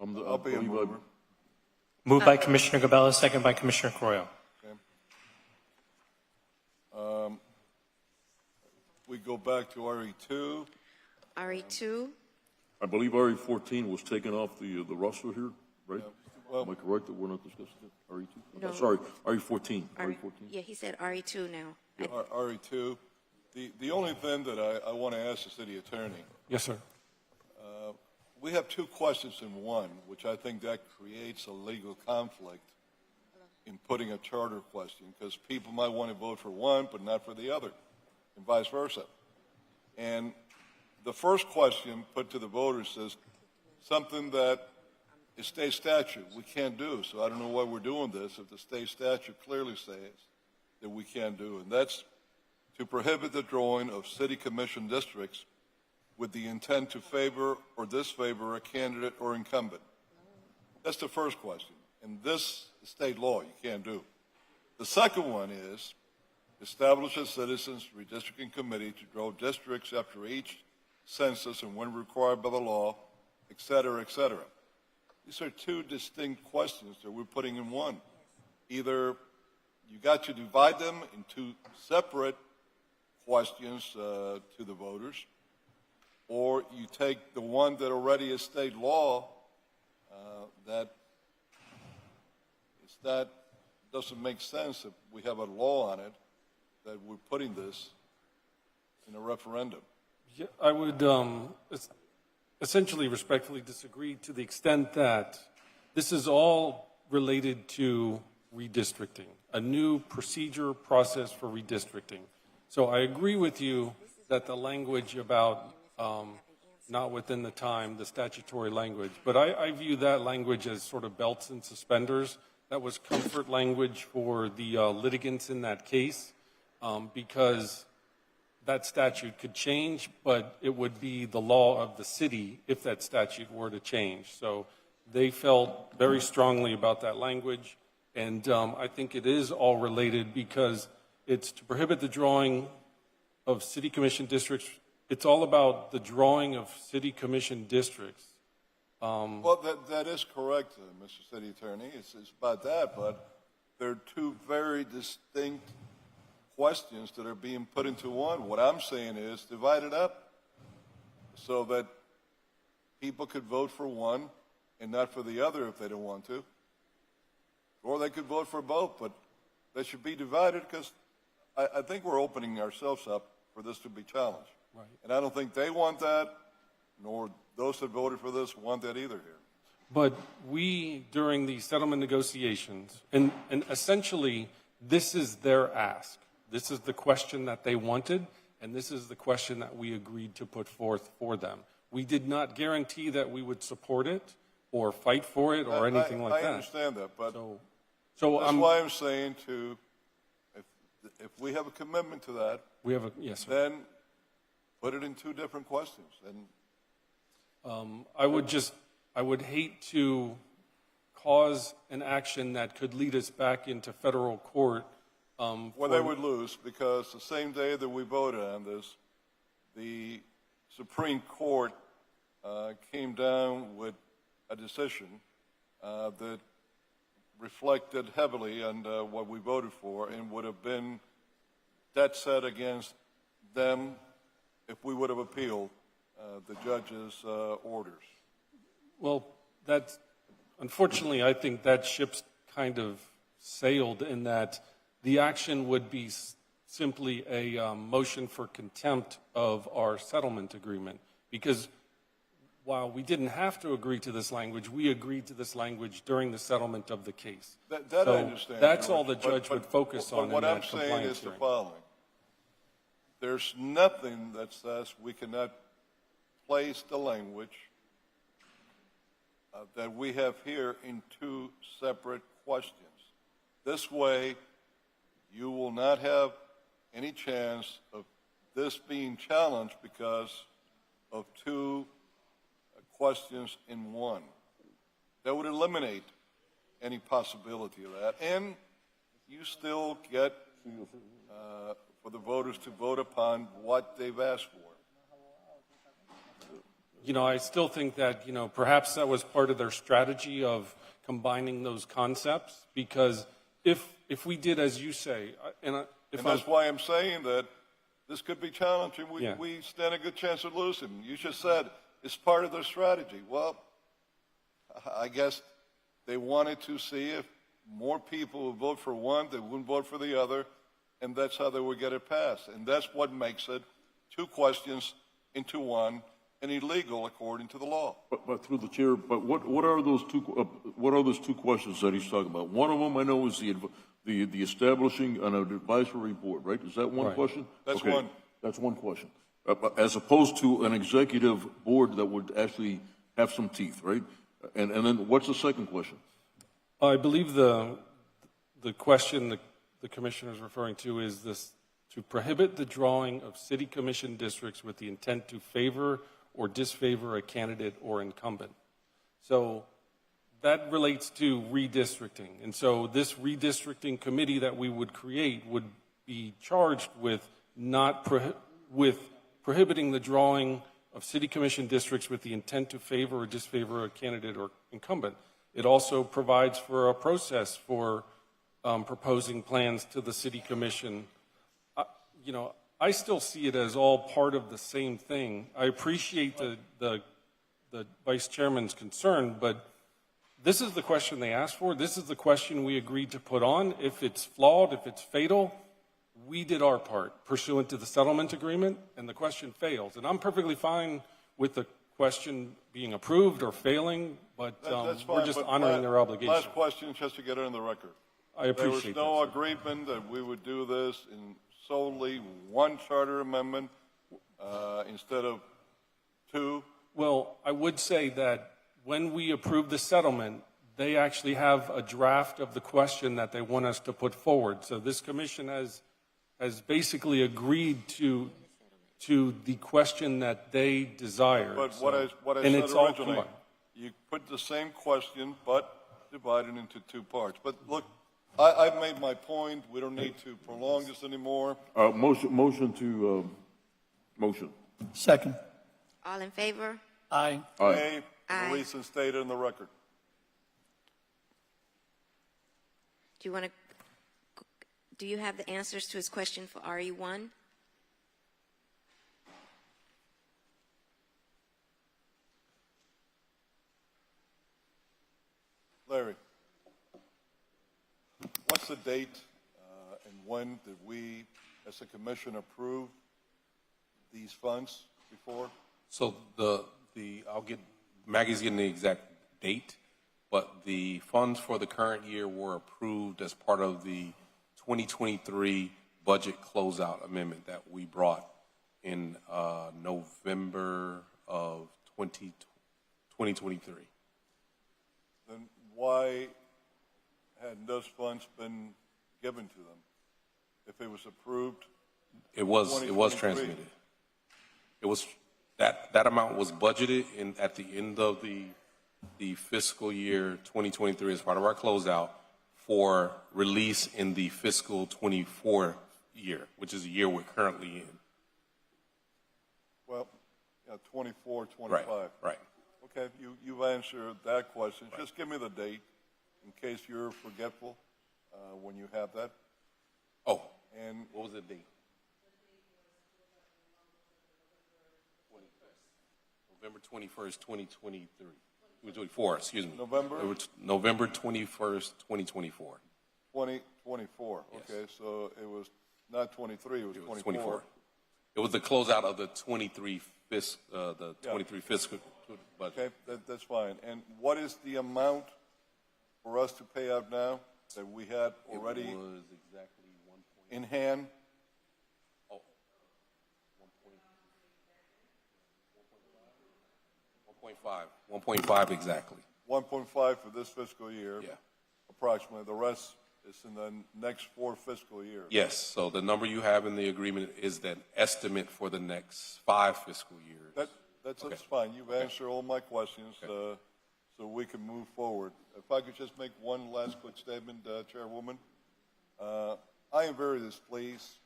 I'll be a mover. Moved by Commissioner Gabella, second by Commissioner Croyo. Okay. We go back to RE2. RE2. I believe RE14 was taken off the roster here, right? Well- Am I correct that we're not discussing it? RE2? No. Sorry, RE14. RE14. Yeah, he said RE2 now. RE2. The only thing that I want to ask the city attorney, Yes, sir. we have two questions in one, which I think that creates a legal conflict in putting a charter question, because people might want to vote for one but not for the other, and vice versa. And the first question put to the voters is something that is state statute we can't do. So I don't know why we're doing this if the state statute clearly says that we can't do. And that's to prohibit the drawing of city commission districts with the intent to favor or disfavor a candidate or incumbent. That's the first question. And this is state law, you can't do. The second one is establish a citizens redistricting committee to draw districts after each census and when required by the law, et cetera, et cetera. These are two distinct questions that we're putting in one. Either you got to divide them into separate questions to the voters, or you take the one that already is state law that doesn't make sense if we have a law on it that we're putting this in a referendum. Yeah, I would, essentially respectfully disagree to the extent that this is all related to redistricting, a new procedure process for redistricting. So I agree with you that the language about not within the time, the statutory language, but I view that language as sort of belts and suspenders. That was comfort language for the litigants in that case because that statute could change, but it would be the law of the city if that statute were to change. So they felt very strongly about that language, and I think it is all related because it's to prohibit the drawing of city commission districts. It's all about the drawing of city commission districts. Well, that is correct, Mr. City Attorney. It's about that, but there are two very distinct questions that are being put into one. What I'm saying is divide it up so that people could vote for one and not for the other if they don't want to. Or they could vote for both, but they should be divided because I think we're opening ourselves up for this to be challenged. Right. And I don't think they want that, nor those that voted for this want that either here. But we, during the settlement negotiations, and essentially this is their ask. This is the question that they wanted, and this is the question that we agreed to put forth for them. We did not guarantee that we would support it or fight for it or anything like that. I understand that, but so that's why I'm saying if we have a commitment to that, yes, sir. then put it in two different questions. And I would hate to cause an action that could lead us back into federal court. Well, they would lose because the same day that we voted on this, the Supreme Court came down with a decision that reflected heavily on what we voted for and would have been dead set against them if we would have appealed the judge's orders. Well, unfortunately, I think that ship's kind of sailed in that the action would be simply a motion for contempt of our settlement agreement. Because while we didn't have to agree to this language, we agreed to this language during the settlement of the case. That so I understand. That's George, all the judge would focus on. But what I'm saying is the following. There's nothing that says we cannot place the language that we have here in two separate questions. This way, you will not have any chance of this being challenged because of two questions in one. That would eliminate any possibility of that. And you still get for the voters to vote upon what they've asked for. I still think that, perhaps that was part of their strategy of combining those concepts, because if we did, as you say, and that's why I'm saying that this could be challenging. We stand a good chance of losing. You just said it's part of their strategy. Well, I guess they wanted to see if more people would vote for one, they wouldn't vote for the other, and that's how they would get it passed. And that's what makes it two questions into one and illegal according to the law. But through the chair, but what are those two questions that he's talking about? One of them I know is the establishing an advisory board, right? Is that one question? That's one. That's one question. As opposed to an executive board that would actually have some teeth, right? And then what's the second question? I believe the question the commissioner is referring to is this: to prohibit the drawing of city commission districts with the intent to favor or disfavor a candidate or incumbent. So that relates to redistricting. And so this redistricting committee that we would create would be charged with prohibiting the drawing of city commission districts with the intent to favor or disfavor a candidate or incumbent. It also provides for a process for proposing plans to the city commission. I still see it as all part of the same thing. I appreciate the vice chairman's concern, but this is the question they asked for. This is the question we agreed to put on. If it's flawed, if it's fatal, we did our part pursuant to the settlement agreement, and the question fails. And I'm perfectly fine with the question being approved or failing, but That's we're fine, just but honoring their obligation. Last question, just to get it on the record. I appreciate There was no that, sir. agreement that we would do this in solely one charter amendment instead of two. Well, I would say that when we approve the settlement, they actually have a draft of the question that they want us to put forward. So this commission has basically agreed to the question that they desire. But So- what I and said it's all originally, combined. you put the same question, but divided into two parts. But look, I've made my point. We don't need to prolong this anymore. Motion. Second. All in favor? Aye. A, Aye. release and state it on the record. Do you have the answers to his question for RE1? Larry, what's the date and when did we, as a commission, approve these funds before? So I'll get, Maggie's getting the exact date, but the funds for the current year were approved as part of the 2023 budget closeout amendment that we brought in November of 2023. Then why hadn't those funds been given to them? If it was approved? It was 2023. transmitted. It was, that amount was budgeted at the end of the fiscal year 2023 as part of our closeout for release in the fiscal 24 year, which is the year we're currently in. Well, 24, 25. Right. Okay, you've answered that question. Just give me the date in case you're forgetful when you have that. Oh, And what was the date? November 21st, 2023. 2024, excuse me. November 21st, 2024. 2024. Yes. Okay, so it was not 23, it was 24. 24. It was the closeout of the 23 fiscal budget. Okay, that's fine. And what is the amount for us to pay out now that we had already It was exactly in hand? 1.5 exactly. 1.5 for this fiscal year. Yeah. Approximately. The rest is in the next 4 fiscal years. Yes, so the number you have in the agreement is that estimate for the next 5 fiscal years. That's fine. You've answered all my questions, so we can move forward. If I could just make one last quick statement, Chairwoman. I am very displeased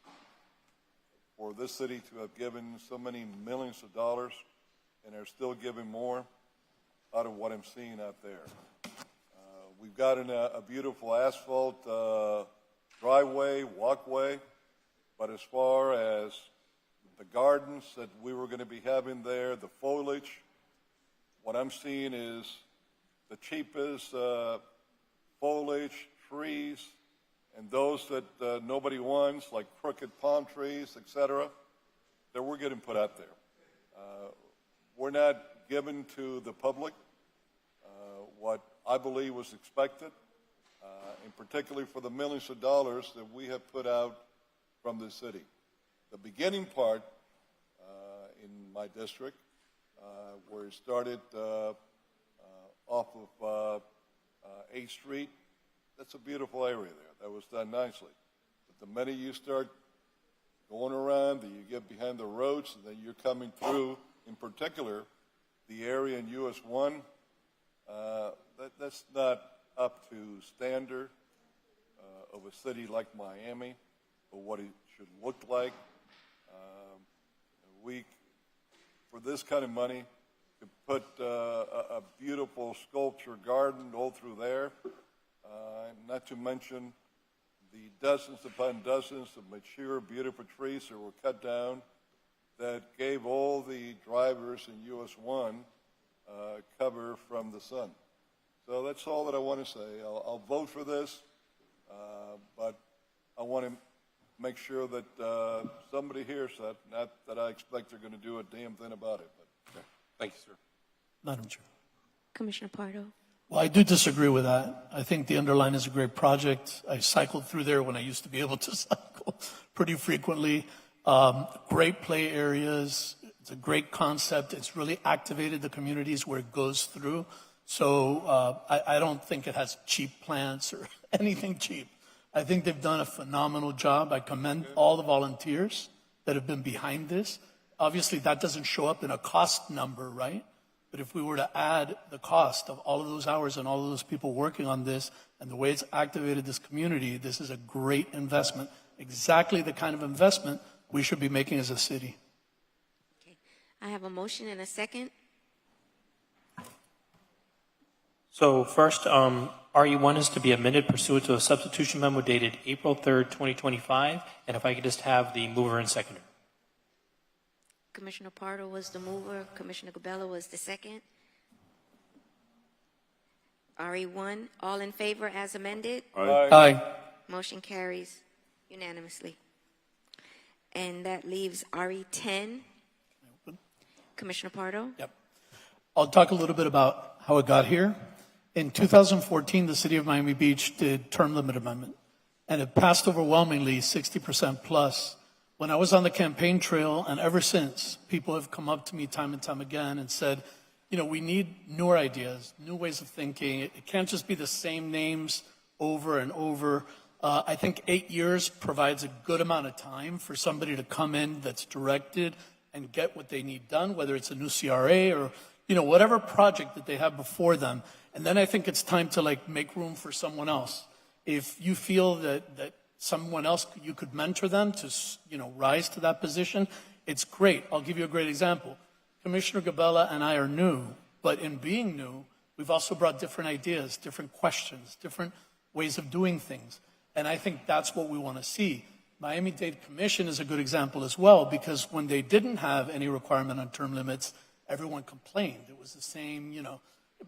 for this city to have given so many millions of dollars and are still giving more out of what I'm seeing out there. We've gotten a beautiful asphalt driveway, walkway, but as far as the gardens that we were going to be having there, the foliage, what I'm seeing is the cheapest foliage, trees, and those that nobody wants, like crooked palm trees, etc., that we're getting put out there. We're not given to the public what I believe was expected, and particularly for the millions of dollars that we have put out from the city. The beginning part in my district, where it started off of 8th Street, that's a beautiful area there. That was done nicely. But the minute you start going around, and you get behind the roads, and then you're coming through, in particular, the area in US 1, that's not up to standard of a city like Miami, or what it should look like. We, for this kind of money, could put a beautiful sculpture garden all through there, not to mention the dozens upon dozens of mature, beautiful trees that were cut down that gave all the drivers in US 1 cover from the sun. So that's all that I want to say. I'll vote for this, but I want to make sure that somebody hears that, not that I expect they're going to do a damn thing about it. But Thank you, sir. Madam Chair. Commissioner Pardo. Well, I do disagree with that. I think the Underline is a great project. I cycled through there when I used to be able to cycle pretty frequently. Great play areas. It's a great concept. It's really activated the communities where it goes through. So I don't think it has cheap plants or anything cheap. I think they've done a phenomenal job. I commend all the volunteers that have been behind this. Obviously, that doesn't show up in a cost number, right? But if we were to add the cost of all of those hours and all of those people working on this and the way it's activated this community, this is a great investment. Exactly the kind of investment we should be making as a city. Okay. I have a motion and a second. So first, RE1 is to be amended pursuant to a substitution memo dated April 3rd, 2025. And if I could just have the mover and seconder. Commissioner Pardo was the mover. Commissioner Gabello was the second. RE1, all in favor as amended? Aye. Motion carries unanimously. And that leaves RE10. Commissioner Pardo? Yep. I'll talk a little bit about how it got here. In 2014, the city of Miami Beach did term limit amendment, and it passed overwhelmingly 60% plus. When I was on the campaign trail, and ever since, people have come up to me time and time again and said, you know, we need newer ideas, new ways of thinking. It can't just be the same names over and over. I think 8 years provides a good amount of time for somebody to come in that's directed and get what they need done, whether it's a new CRA or, you know, whatever project that they have before them. And then I think it's time to like make room for someone else. If you feel that someone else, you could mentor them to, you know, rise to that position, it's great. I'll give you a great example. Commissioner Gabella and I are new, but in being new, we've also brought different ideas, different questions, different ways of doing things. And I think that's what we want to see. Miami-Dade Commission is a good example as well, because when they didn't have any requirement on term limits, everyone complained. It was the same, you know,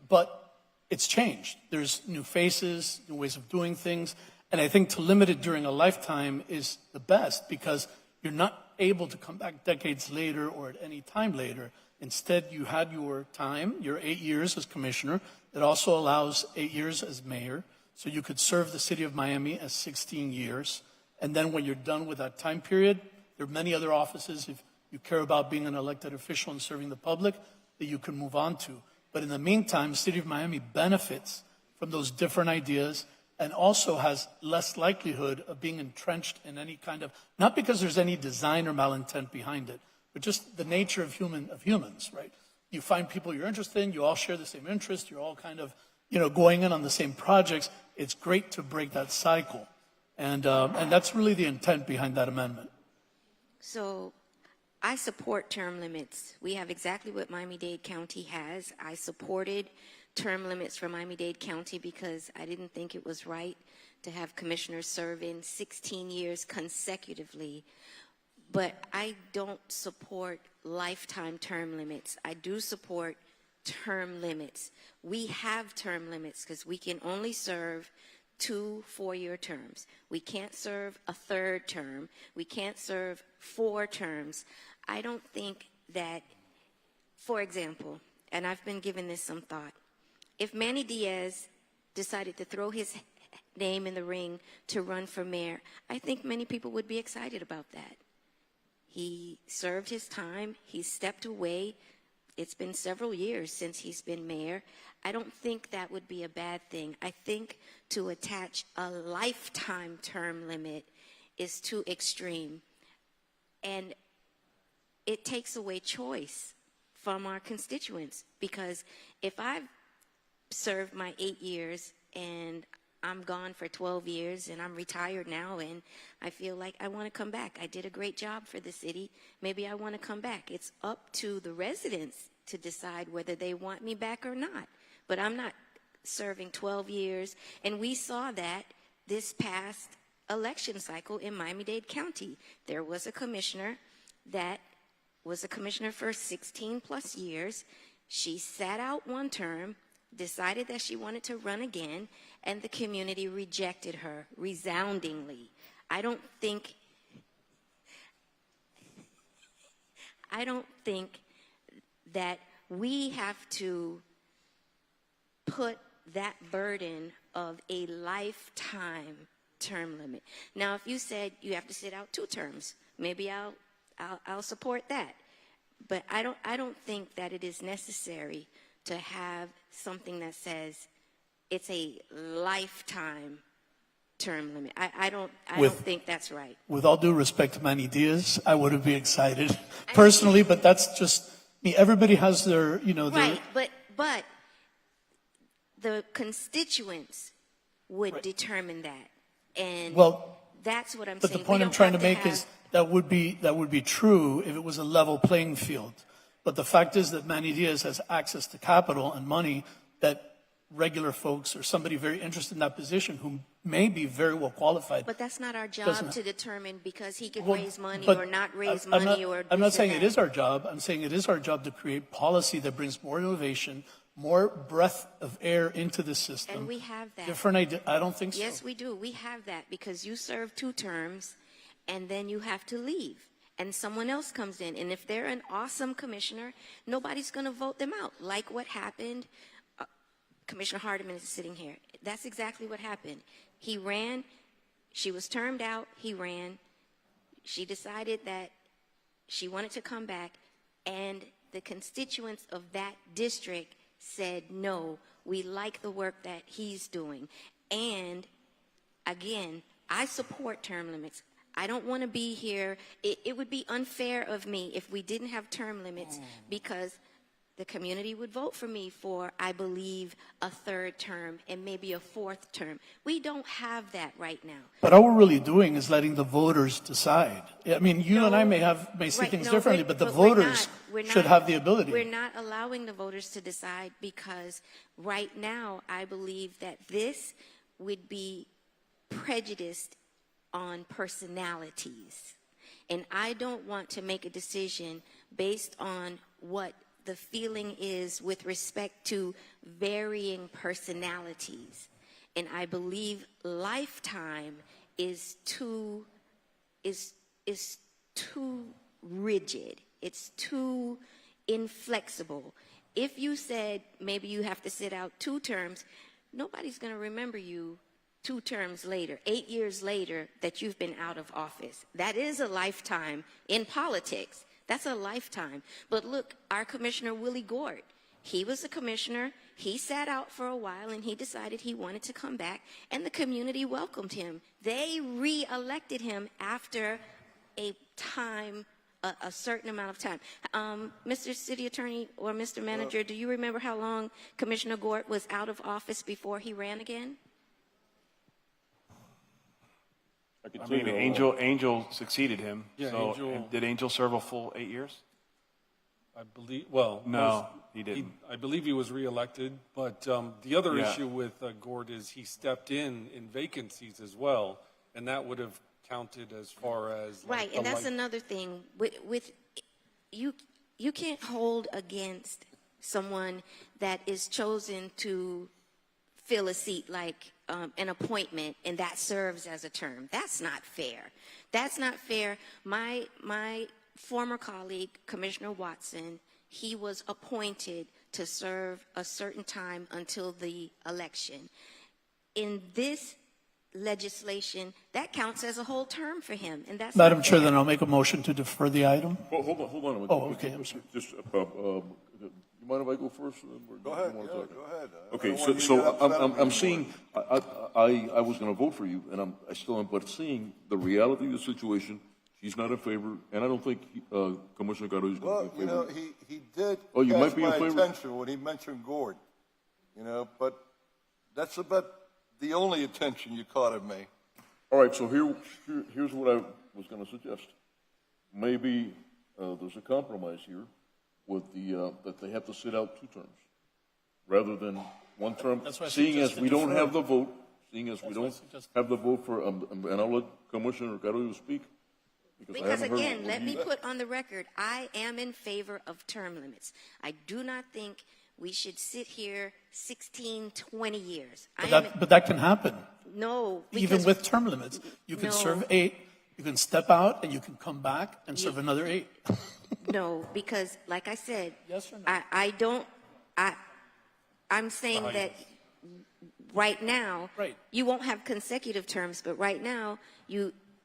but it's changed. There's new faces, new ways of doing things. And I think to limit it during a lifetime is the best, because you're not able to come back decades later or at any time later. Instead, you had your time, your 8 years as commissioner. It also allows 8 years as mayor. So you could serve the city of Miami as 16 years. And then when you're done with that time period, there are many other offices, if you care about being an elected official and serving the public, that you can move on to. But in the meantime, the city of Miami benefits from those different ideas and also has less likelihood of being entrenched in any kind of, not because there's any design or malintent behind it, but just the nature of humans, right? You find people you're interested in, you all share the same interest, you're all kind of, you know, going in on the same projects. It's great to break that cycle. And that's really the intent behind that amendment. So I support term limits. We have exactly what Miami-Dade County has. I supported term limits for Miami-Dade County because I didn't think it was right to have commissioners serve in 16 years consecutively. But I don't support lifetime term limits. I do support term limits. We have term limits because we can only serve 2 4-year terms. We can't serve a third term. We can't serve 4 terms. I don't think that, for example, and I've been giving this some thought, if Manny Diaz decided to throw his name in the ring to run for mayor, I think many people would be excited about that. He served his time. He stepped away. It's been several years since he's been mayor. I don't think that would be a bad thing. I think to attach a lifetime term limit is too extreme. And it takes away choice from our constituents, because if I've served my 8 years and I'm gone for 12 years and I'm retired now and I feel like I want to come back. I did a great job for the city. Maybe I want to come back. It's up to the residents to decide whether they want me back or not. But I'm not serving 12 years. And we saw that this past election cycle in Miami-Dade County. There was a commissioner that was a commissioner for 16 plus years. She sat out one term, decided that she wanted to run again, and the community rejected her resoundingly. I don't think that we have to put that burden of a lifetime term limit. Now, if you said you have to sit out 2 terms, maybe I'll support that. But I don't think that it is necessary to have something that says it's a lifetime term limit. I don't think that's right. With all due respect to Manny Diaz, I wouldn't be excited personally, but that's just me. Everybody has their, their, Right, but the constituents would determine that. And well, that's what I'm but saying. the point We I'm don't trying to have make is that would be true if it was a level playing field. But the fact is that Manny Diaz has access to capital and money that regular folks or somebody very interested in that position who may be very well qualified. But that's not our job Doesn't- to determine because he could Well, raise money but or not raise I'm money not, or I'm not this saying and it that. is our job. I'm saying it is our job to create policy that brings more innovation, more breath of air into the system. And we have that. Different idea. I don't think so. Yes, we do. We have that because you serve 2 terms and then you have to leave. And someone else comes in. And if they're an awesome commissioner, nobody's going to vote them out. Like what happened, Commissioner Hardiman is sitting here. That's exactly what happened. He ran. She was termed out. He ran. She decided that she wanted to come back. And the constituents of that district said, no, we like the work that he's doing. And again, I support term limits. I don't want to be here. It would be unfair of me if we didn't have term limits because the community would vote for me for, I believe, a 3rd term and maybe a 4th term. We don't have that right now. But all we're really doing is letting the voters decide. I mean, you and I may see Right, things no, differently, but the we're voters not- should have the ability. We're not allowing the voters to decide because right now I believe that this would be prejudiced on personalities. And I don't want to make a decision based on what the feeling is with respect to varying personalities. And I believe lifetime is too rigid. It's too inflexible. If you said maybe you have to sit out 2 terms, nobody's going to remember you 2 terms later, 8 years later, that you've been out of office. That is a lifetime in politics. That's a lifetime. But look, our Commissioner Willie Gord, he was a commissioner. He sat out for a while and he decided he wanted to come back and the community welcomed him. They re-elected him after a certain amount of time. Mr. City Attorney or Mr. Manager, do you remember how long Commissioner Gord was out of office before he ran again? I I mean, Angel succeeded him. Yeah, so Angel- did Angel serve a full 8 years? I believe, well. No, he didn't. I believe he was reelected, but the other Yeah. issue with Gord is he stepped in vacancies as well, and that would have counted as far as. Right, and that's another thing. With you can't hold against someone that is chosen to fill a seat like an appointment, and that serves as a term. That's not fair. That's not fair. My former colleague, Commissioner Watson, he was appointed to serve a certain time until the election. In this legislation, that counts as a whole term for him, and that's Madam not Chair, fair. then I'll make a motion to defer the item. Hold on a minute. Oh, okay, I'm sorry. Just, you mind if I go first? Go ahead, yeah, go ahead. I Okay, don't want you to so get upset I'm with me seeing, I was going to vote for you, and I still am, but seeing the reality of the situation, she's not in favor, and I don't think Commissioner Gato is Well, going to be in you know, favor. he did Oh, you might catch be in my favor? attention when he mentioned Gord, but that's about the only attention you caught of me. All right, so here's what I was going to suggest. Maybe there's a compromise here with that they have to sit out 2 terms rather than 1 term. That's why I Seeing as suggested we don't defer. have the vote, seeing as we That's why I don't suggested- have the vote for, and I'll let Commissioner Gato speak. Because I Because haven't heard again, what let you me said. put on the record, I am in favor of term limits. I do not think we should sit here 16, 20 years. But that can happen, No, even because with term limits. You can No. serve 8, You can step out and you can come back and serve another 8. No, because like I said, Yes or no? I'm saying that right now, Right. you won't have consecutive terms, but right now,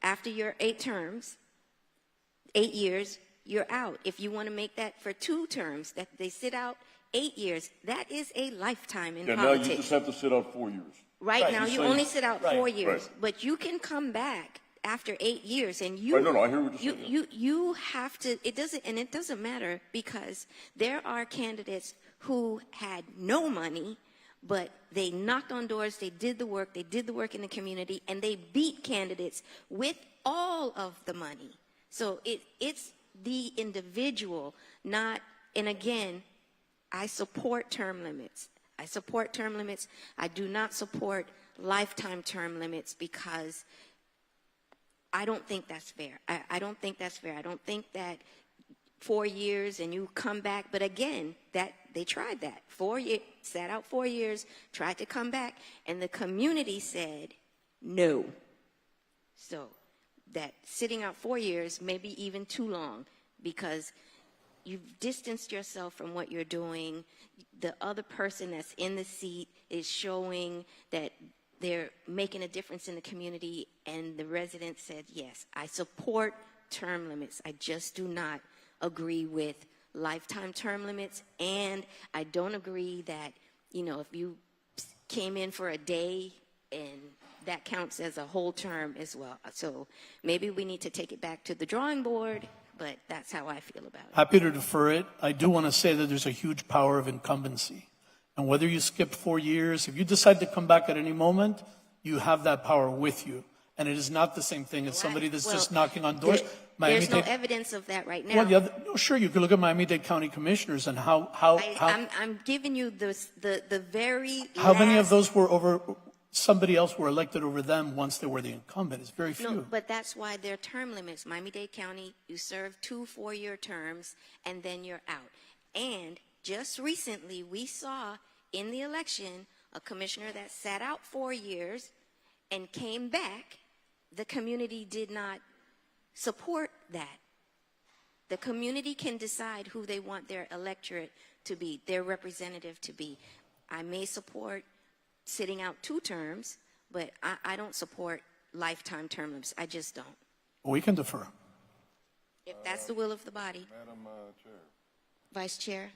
after your 8 terms, 8 years, you're out. If you want to make that for 2 terms, that they sit out 8 years, that is a lifetime in Yeah, now politics. you just have to sit out 4 years. Right now, You're you saying- only sit out Right, 4 years, right. but you can come back after 8 years, and you. Right, no, I hear what you're saying. You have to. It doesn't matter because there are candidates who had no money, but they knocked on doors, they did the work in the community, and they beat candidates with all of the money. So it's the individual, not. And again, I support term limits. I do not support lifetime term limits because I don't think that's fair. I don't think that's fair. I don't think that 4 years and you come back. But again, that they tried that. 4 years, sat out 4 years, tried to come back, and the community said no. So that sitting out 4 years may be even too long because you've distanced yourself from what you're doing. The other person that's in the seat is showing that they're making a difference in the community, and the residents said, yes, I support term limits. I just do not agree with lifetime term limits, and I don't agree that, if you came in for a day and that counts as a whole term as well. So maybe we need to take it back to the drawing board, but that's how I feel about it. Happy to defer it. I do want to say that there's a huge power of incumbency. And whether you skip 4 years, if you decide to come back at any moment, you have that power with you. And it is not the same thing as somebody that's just knocking on doors. There's no evidence of that right now. Well, no, sure, you can look at Miami-Dade County commissioners and how I'm giving you the very how many of last- those were somebody else were elected over them once they were the incumbent. It's very few. No, but that's why there are term limits. Miami-Dade County, you serve 2 4-year terms, and then you're out. And just recently, we saw in the election a commissioner that sat out 4 years and came back. The community did not support that. The community can decide who they want their electorate to be, their representative to be. I may support sitting out 2 terms, but I don't support lifetime term limits. I just don't. We can defer. If that's the will of the body. Madam Chair, Vice Chair?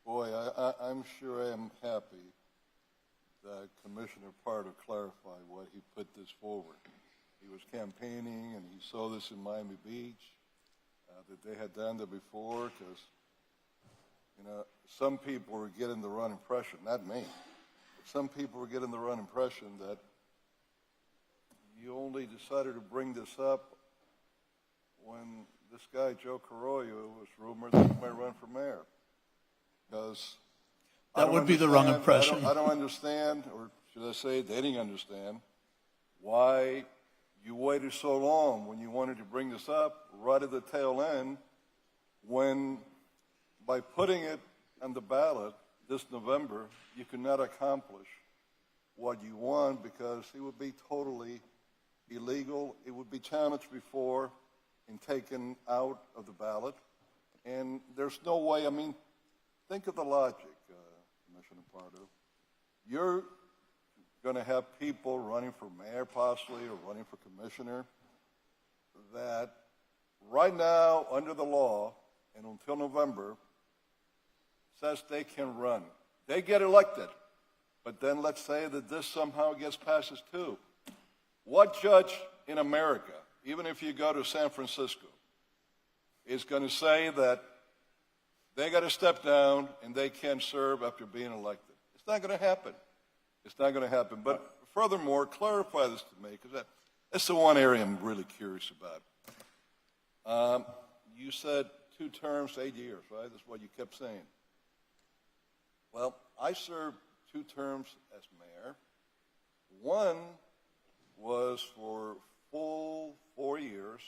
boy, I'm sure I am happy that Commissioner Pardo clarified why he put this forward. He was campaigning and he saw this in Miami Beach, that they had done that before, because, some people were getting the wrong impression, not me, but some people were getting the wrong impression that you only decided to bring this up when this guy, Joe Carollo, was rumored that he might run for mayor. Because That would be the wrong impression. I don't understand, or should I say they didn't understand, why you waited so long when you wanted to bring this up right at the tail end, when by putting it on the ballot this November, you could not accomplish what you want because it would be totally illegal. It would be challenged before and taken out of the ballot. And there's no way, think of the logic, Commissioner Pardo. You're going to have people running for mayor possibly or running for commissioner that right now under the law and until November says they can run. They get elected. But then let's say that this somehow gets passes too. What judge in America, even if you go to San Francisco, is going to say that they got to step down and they can't serve after being elected? It's not going to happen. It's not going to happen. But furthermore, clarify this to me, because that's the one area I'm really curious about. You said 2 terms, 8 years, right? That's what you kept saying. Well, I served 2 terms as mayor. One was for full 4 years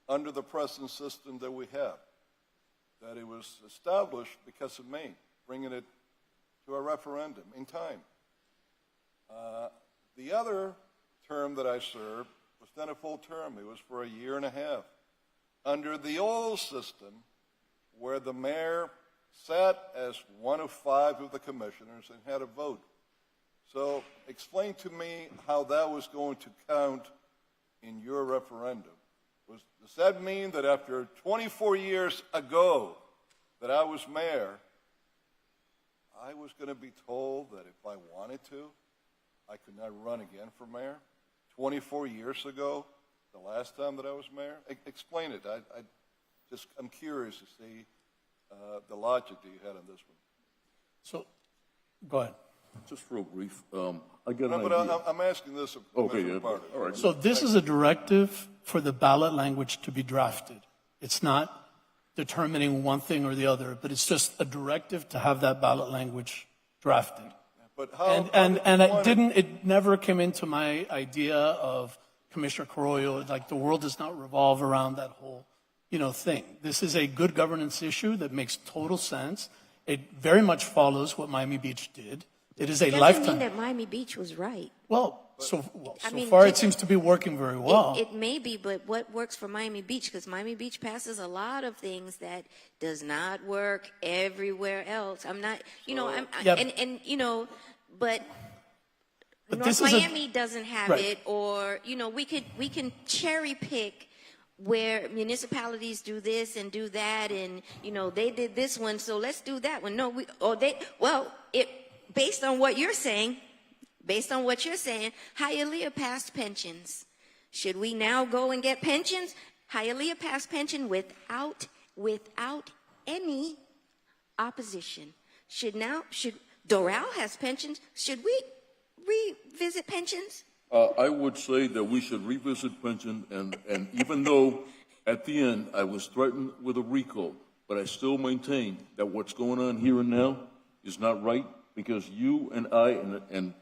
under the present system that we have, that it was established because of me, bringing it to a referendum in time. The other term that I served was not a full term. It was for a year and a half. Under the old system, where the mayor sat as one of 5 of the commissioners and had a vote. So explain to me how that was going to count in your referendum. Does that mean that after 24 years ago that I was mayor, I was going to be told that if I wanted to, I could not run again for mayor? 24 years ago, the last time that I was mayor? Explain it. I'm curious to see the logic that you had on this one. So, go ahead. Just real brief, I got an No, but idea. I'm asking this of Okay, Commissioner yeah, Parker. all right. So this is a directive for the ballot language to be drafted. It's not determining one thing or the other, but it's just a directive to have that ballot language drafted. But how? And how did you want it never came into my idea of Commissioner Carollo, like the world does not revolve around that whole, thing. This is a good governance issue that makes total sense. It very much follows what Miami Beach did. It is a Doesn't lifetime. mean that Miami Beach was right. So I mean, far it just- seems to be working very well. It may be, but what works for Miami Beach? Because Miami Beach passes a lot of things that does not work everywhere else. I'm not, Yeah. but But North this is a- Miami doesn't have Right. it, or we can cherry pick where municipalities do this and do that, and they did this one, so let's do that one. No, based on what you're saying, Hialeah passed pensions. Should we now go and get pensions? Hialeah passed pension without any opposition. Should Doral has pensions? Should we revisit pensions? I would say that we should revisit pension, and even though at the end I was threatened with a recall, but I still maintain that what's going on here and now is not right, because you and I and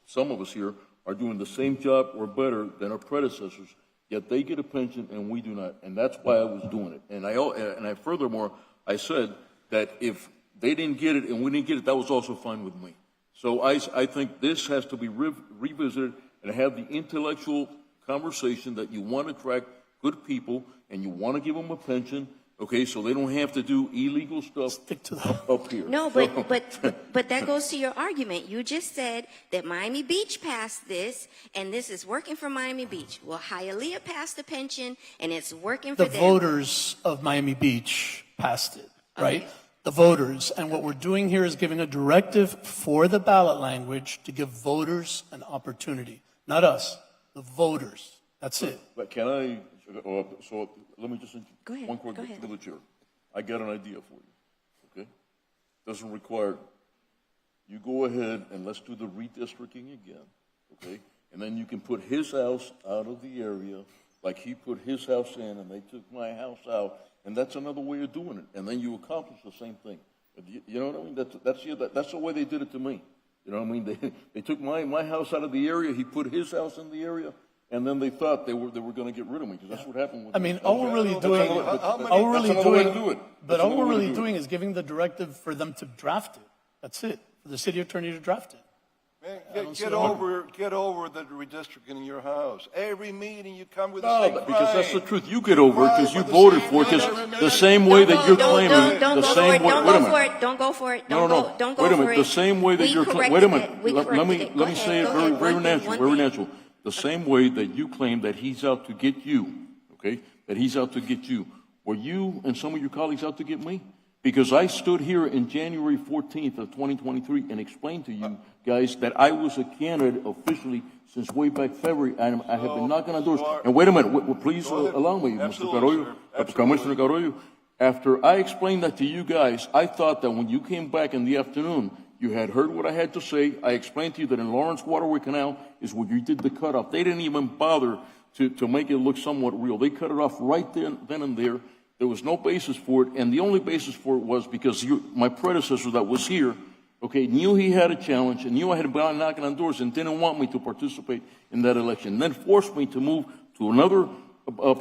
some of us here are doing the same job or better than our predecessors, yet they get a pension and we do not, and that's why I was doing it. And I furthermore, I said that if they didn't get it and we didn't get it, that was also fine with me. So I think this has to be revisited and have the intellectual conversation that you want to attract good people and you want to give them a pension, okay, so they don't have to do illegal stuff up here. No, but that goes to your argument. You just said that Miami Beach passed this, and this is working for Miami Beach. Well, Hialeah passed the pension, and it's working for The them. voters of Miami Beach passed it, right? Okay. The voters. And what we're doing here is giving a directive for the ballot language to give voters an opportunity. Not us, the voters. That's it. But can I, so let me just, Go ahead, one quick go ahead. to the chair. I got an idea for you, okay? Doesn't require, you go ahead and let's do the redistricting again, okay? And then you can put his house out of the area, like he put his house in and they took my house out, and that's another way of doing it. And then you accomplish the same thing. You know what I mean? That's the way they did it to me. You know what I mean? They took my house out of the area, he put his house in the area, and then they thought they were going to get rid of me, because that's what happened with I mean, all we're really doing, all we're really doing is giving the directive for them to draft it. That's it. For the city attorney to draft it. Man, get over the redistricting in your house. Every meeting you come with the same crying. because that's the truth. You get over it because you voted for it, because the same way that you're claiming, Don't the go same for it. way, Don't wait a go for minute. it. Don't go for it. No, Don't go wait a for minute. it. The same way that We you're corrected wait a minute. it. We Let corrected me it. Go let me ahead, say it go very ahead. very One thing, natural, one very thing. natural. The same way that you claim that he's out to get you, okay? That he's out to get you. Were you and some of your colleagues out to get me? Because I stood here in January 14th of 2023 and explained to you guys that I was a candidate officially since way back February, and I have been knocking on doors. And wait a minute, please allow me, Mr. Absolutely, Carollo, sir. Absolutely. Commissioner Carollo. After I explained that to you guys, I thought that when you came back in the afternoon, you had heard what I had to say. I explained to you that in Lawrence Waterway Canal is where you did the cutoff. They didn't even bother to make it look somewhat real. They cut it off right then and there. There was no basis for it, and the only basis for it was because my predecessor that was here, okay, knew he had a challenge and knew I had been knocking on doors and didn't want me to participate in that election. Then forced me to move to another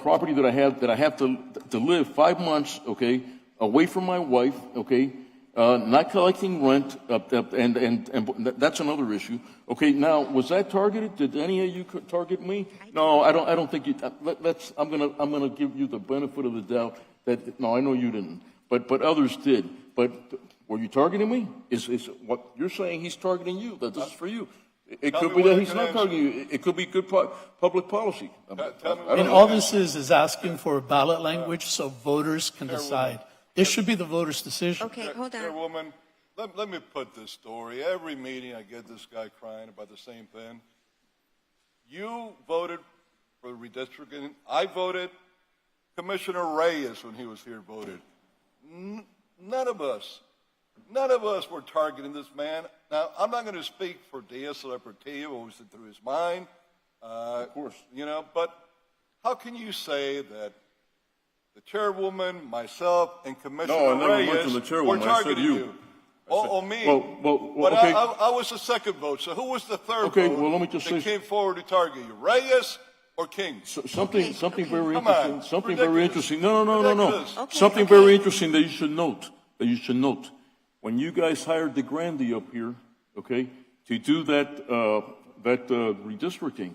property that I have to live 5 months, okay, away from my wife, okay, not collecting rent, and that's another issue. Okay, now, was that targeted? Did any of you target me? No, I don't think you, I'm gonna give you the benefit of the doubt that, no, I know you didn't, but others did. But were you targeting me? Is what you're saying he's targeting you, that this is for you? It Tell could me be what that I he's can not answer. targeting you. It could be good public policy. I Tell me don't what And know. all this is asking for a ballot language so voters can decide. This should be the voters' decision. Okay, hold on. Chairwoman, let me put this story. Every meeting I get this guy crying about the same thing. You voted for redistricting. I voted. Commissioner Reyes, when he was here, voted. None of us were targeting this man. Now, I'm not going to speak for Diaz Deportivo, what was through his mind. Of course. You know, but how can you say that the chairwoman, myself, and Commissioner No, I never Reyes mentioned the chairwoman. were I said targeting you. you? Oh, me. Well, But okay. I was the second vote. So who was the third Okay, vote well, let me just that say- came forward to target you? Reyes or King? Something very Come on. interesting. Something very Ridiculous. interesting. No. Ridiculous. Okay, Something okay. very interesting that you should note. When you guys hired DeGrande up here, okay, to do that redistricting,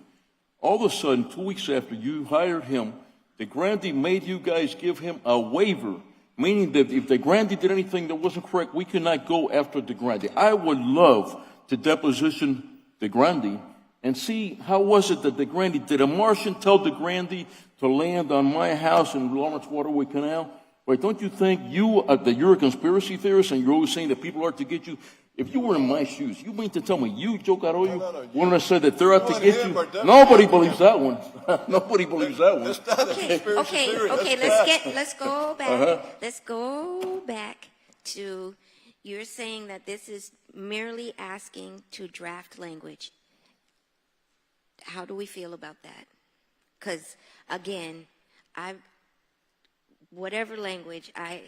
all of a sudden, 2 weeks after you hired him, DeGrande made you guys give him a waiver, meaning that if DeGrande did anything that wasn't correct, we could not go after DeGrande. I would love to deposition DeGrande and see how was it that DeGrande, did a Martian tell DeGrande to land on my house in Lawrence Waterway Canal? Right, don't you think that you're a conspiracy theorist and you're always saying that people are out to get you? If you were in my shoes, you mean to tell me you, Joe Carollo, wouldn't have said that they're out to and get him you? are definitely Nobody out to believes get that one. Nobody believes that one. That's not a Okay, conspiracy theory. okay, That's fact. let's go back. Let's go back to, you're saying that this is merely asking to draft language. How do we feel about that? Because, again, whatever language, I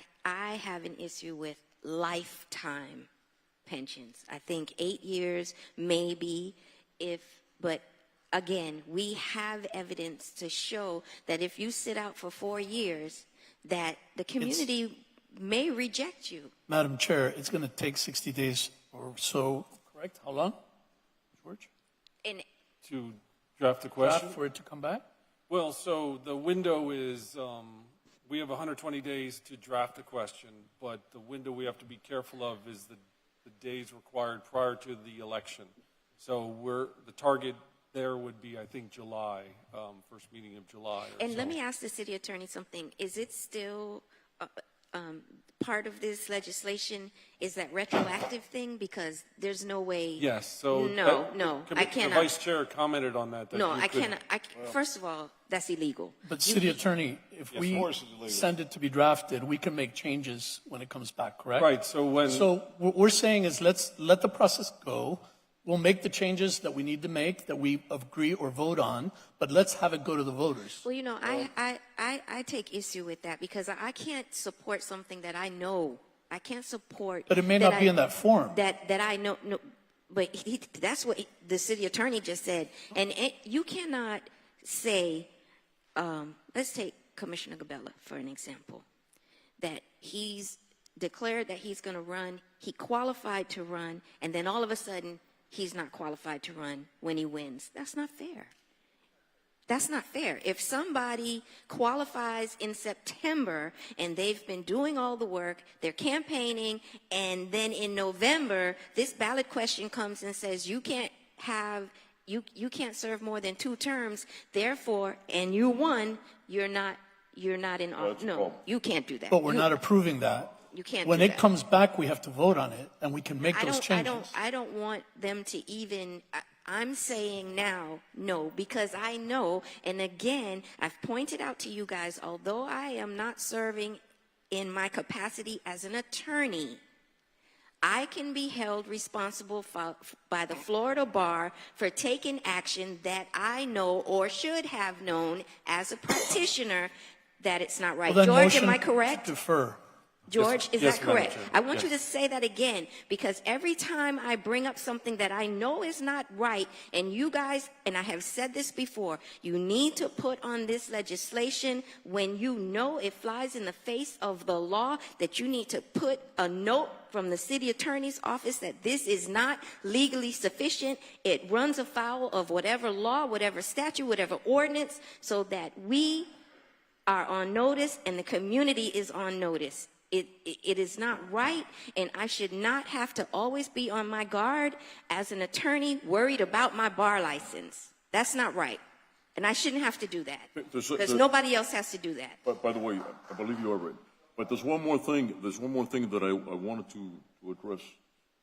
have an issue with lifetime pensions. I think 8 years, maybe, but again, we have evidence to show that if you sit out for 4 years, that the community may reject you. Madam Chair, it's going to take 60 days or so, correct? How long, George? And To draft the question? Draft for it to come back? Well, so the window is, we have 120 days to draft the question, but the window we have to be careful of is the days required prior to the election. So the target there would be, I think, July, first meeting of July. And let me ask the city attorney something. Is it still part of this legislation? Is that retroactive thing? Because there's no way. Yes, so. No, I The cannot. Vice Chair commented on that. No, you I could- cannot. First of all, that's illegal. But city attorney, if we force is illegal. send it to be drafted, we can make changes when it comes back, correct? Right, so when. So what we're saying is let's let the process go. We'll make the changes that we need to make, that we agree or vote on, but let's have it go to the voters. Well, you know, I take issue with that because I can't support something that I know. I can't support. But it may that not be in that form. That I know. No, but that's what the city attorney just said. And you cannot say, let's take Commissioner Gabella for an example, that he's declared that he's going to run, he qualified to run, and then all of a sudden he's not qualified to run when he wins. That's not fair. That's not fair. If somebody qualifies in September and they've been doing all the work, they're campaigning, and then in November, this ballot question comes and says you can't serve more than 2 terms, therefore, and you won, you're not in office. No, you can't do that. But we're not approving that. You can't When do it that. comes back, we have to vote on it, and we can make those changes. I don't want them to even. I'm saying now, no, because I know, and again, I've pointed out to you guys, although I am not serving in my capacity as an attorney, I can be held responsible by the Florida Bar for taking action that I know or should have known as a practitioner that it's not right. Well, then George, motion am I correct? to defer. George, is yes, that Madam correct? Chair. I want you Yes. to say that again, because every time I bring up something that I know is not right, and you guys, and I have said this before, you need to put on this legislation when you know it flies in the face of the law, that you need to put a note from the city attorney's office that this is not legally sufficient. It runs afoul of whatever law, whatever statute, whatever ordinance, so that we are on notice and the community is on notice. It is not right, and I should not have to always be on my guard as an attorney worried about my bar license. That's not right, and I shouldn't have to do that because nobody else has to do that. But by the way, I believe you are right. But there's one more thing. There's one more thing that I wanted to address,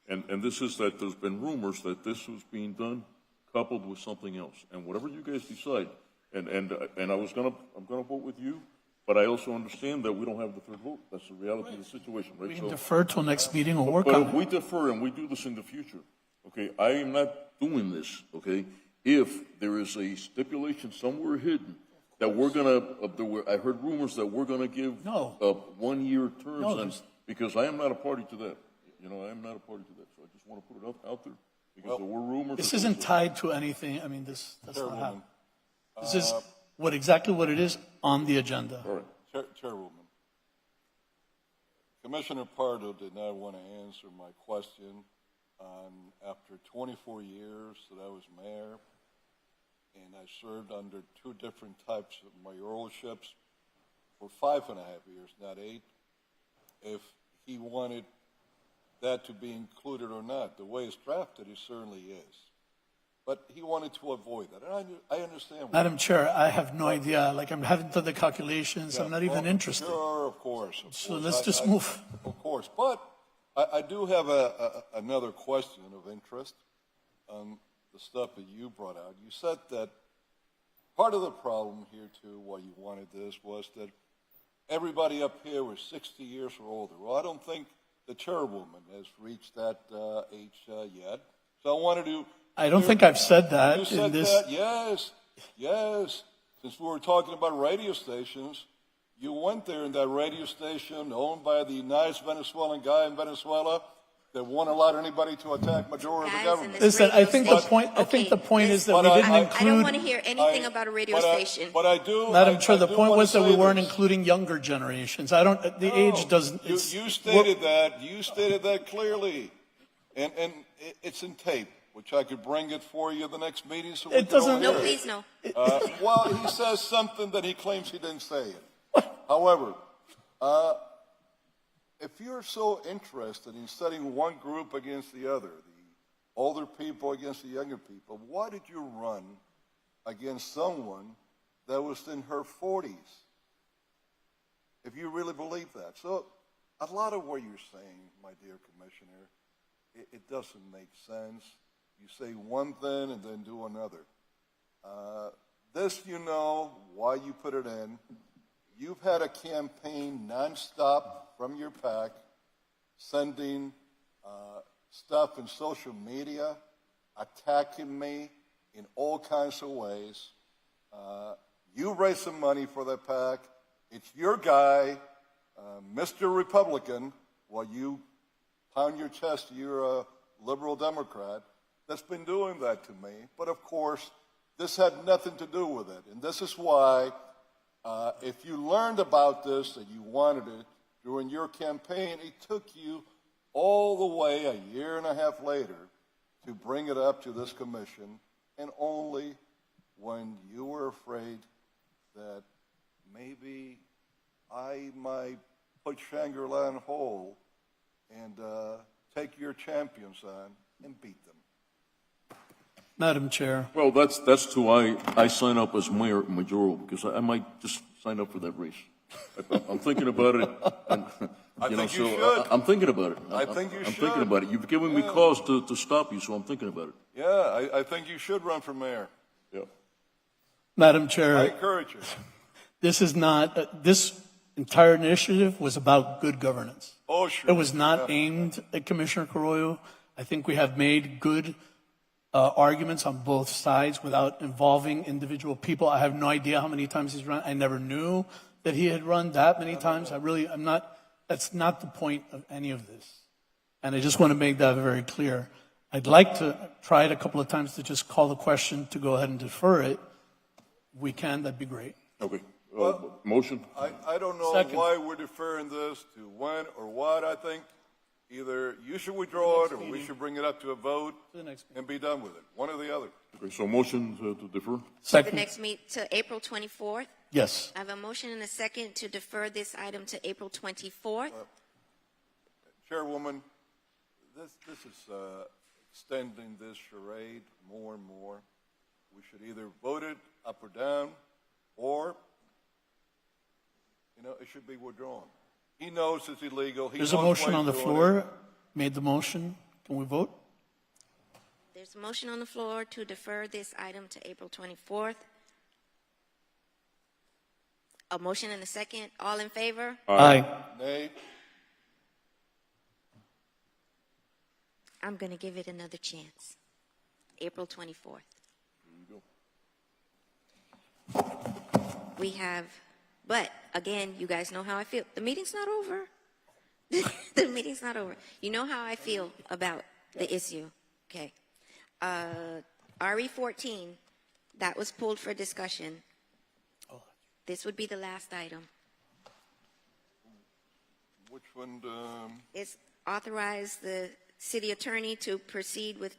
and this is that there's been rumors that this was being done coupled with something else. And whatever you guys decide, and I'm gonna vote with you. But I also understand that we don't have the third vote. That's the reality of the situation, right? We can defer till next meeting or work But on if it. we defer and we do this in the future, okay, I am not doing this, okay, if there is a stipulation somewhere hidden that we're gonna, I heard rumors that we're gonna give No. 1-year terms, No, and, there's- because I am not a party to that. You know, I am not a party to that. So I just want to put it out there because there were rumors. This that isn't was- tied to anything. I mean, that's not Chairwoman, happening. This is exactly what it is on the agenda. All right. Chairwoman, Commissioner Pardo did not want to answer my question on, after 24 years that I was mayor, and I served under 2 different types of mayoralships for 5.5 years, not 8, if he wanted that to be included or not. The way it's drafted, it certainly is. But he wanted to avoid that, and I understand. why. Madam Chair, I have no idea. Like, I haven't done the calculations. I'm not even Well, interested. Sure, of course. So let's just move. Of course, but I do have another question of interest on the stuff that you brought out. You said that part of the problem here too, why you wanted this, was that everybody up here was 60 years or older. Well, I don't think the chairwoman has reached that age yet. So I wanted to. I don't think I've said that You in said this. that, yes. Since we were talking about radio stations, you went there in that radio station owned by the nice Venezuelan guy in Venezuela that won't allow anybody to attack majority of the Guys, government. in this Listen, I radio think the station- point. I think the point is that we But didn't I I don't include. want to hear anything about a radio station. But I do. Madam Chair, I the do point wanna was that we say weren't this. including younger generations. I don't. The age doesn't. You it's- stated that. You stated that clearly, and it's in tape, which I could bring it for you the next meeting. So we It can all doesn't- hear No, it. please, no. Well, he says something that he claims he didn't say it. However, if you're so interested in setting one group against the other, the older people against the younger people, why did you run against someone that was in her 40s? If you really believe that. So a lot of what you're saying, my dear Commissioner, it doesn't make sense. You say one thing and then do another. This, you know why you put it in. You've had a campaign nonstop from your PAC, sending stuff in social media, attacking me in all kinds of ways. You raised some money for that PAC. It's your guy, Mr. Republican, while you pound your chest, you're a liberal Democrat, that's been doing that to me. But of course, this had nothing to do with it. And this is why, if you learned about this and you wanted it during your campaign, it took you all the way a year and a half later to bring it up to this commission, and only when you were afraid that maybe I might put Shangri-La on hold and take your champions on and beat them. Madam Chair. Well, that's to I sign up as mayoral because I might just sign up for that race. I'm thinking about it. And, I think you so should. I'm thinking about it. I think you I'm should. thinking about it. You've given me cause to stop you, so I'm thinking about it. Yeah, I think you should run for mayor. Yeah. Madam I Chair, encourage you. this is not. This entire initiative was about good governance. Oh, sure. It was not aimed at Commissioner Carollo. I think we have made good arguments on both sides without involving individual people. I have no idea how many times he's run. I never knew that he had run that many times. I'm not That's not the point of any of this. And I just want to make that very clear. I'd like to try it a couple of times to just call the question to go ahead and defer it. If we can, that'd be great. Okay, motion? I don't know Second. why we're deferring this to when or what. I think either you should withdraw it or we should bring it up to a vote To the next meeting. and be done with it, one or the other. Okay, so motion to defer? The Second. next meet to April 24th. Yes. I have a motion and a second to defer this item to April 24th. Chairwoman, this is extending this charade more and more. We should either vote it up or down, or, it should be withdrawn. He knows it's illegal. There's a knows motion why on the he's doing floor. it. Made the motion. Can we vote? There's a motion on the floor to defer this item to April 24th. A motion and a second. All in favor? Aye. Nay, I'm going to give it another chance. April 24th. We have, but again, you guys know how I feel. The meeting's not over. The meeting's not over. You know how I feel about the issue. Okay. RE 14, that was pulled for discussion. This would be the last item. which one, It's authorize the city attorney to proceed with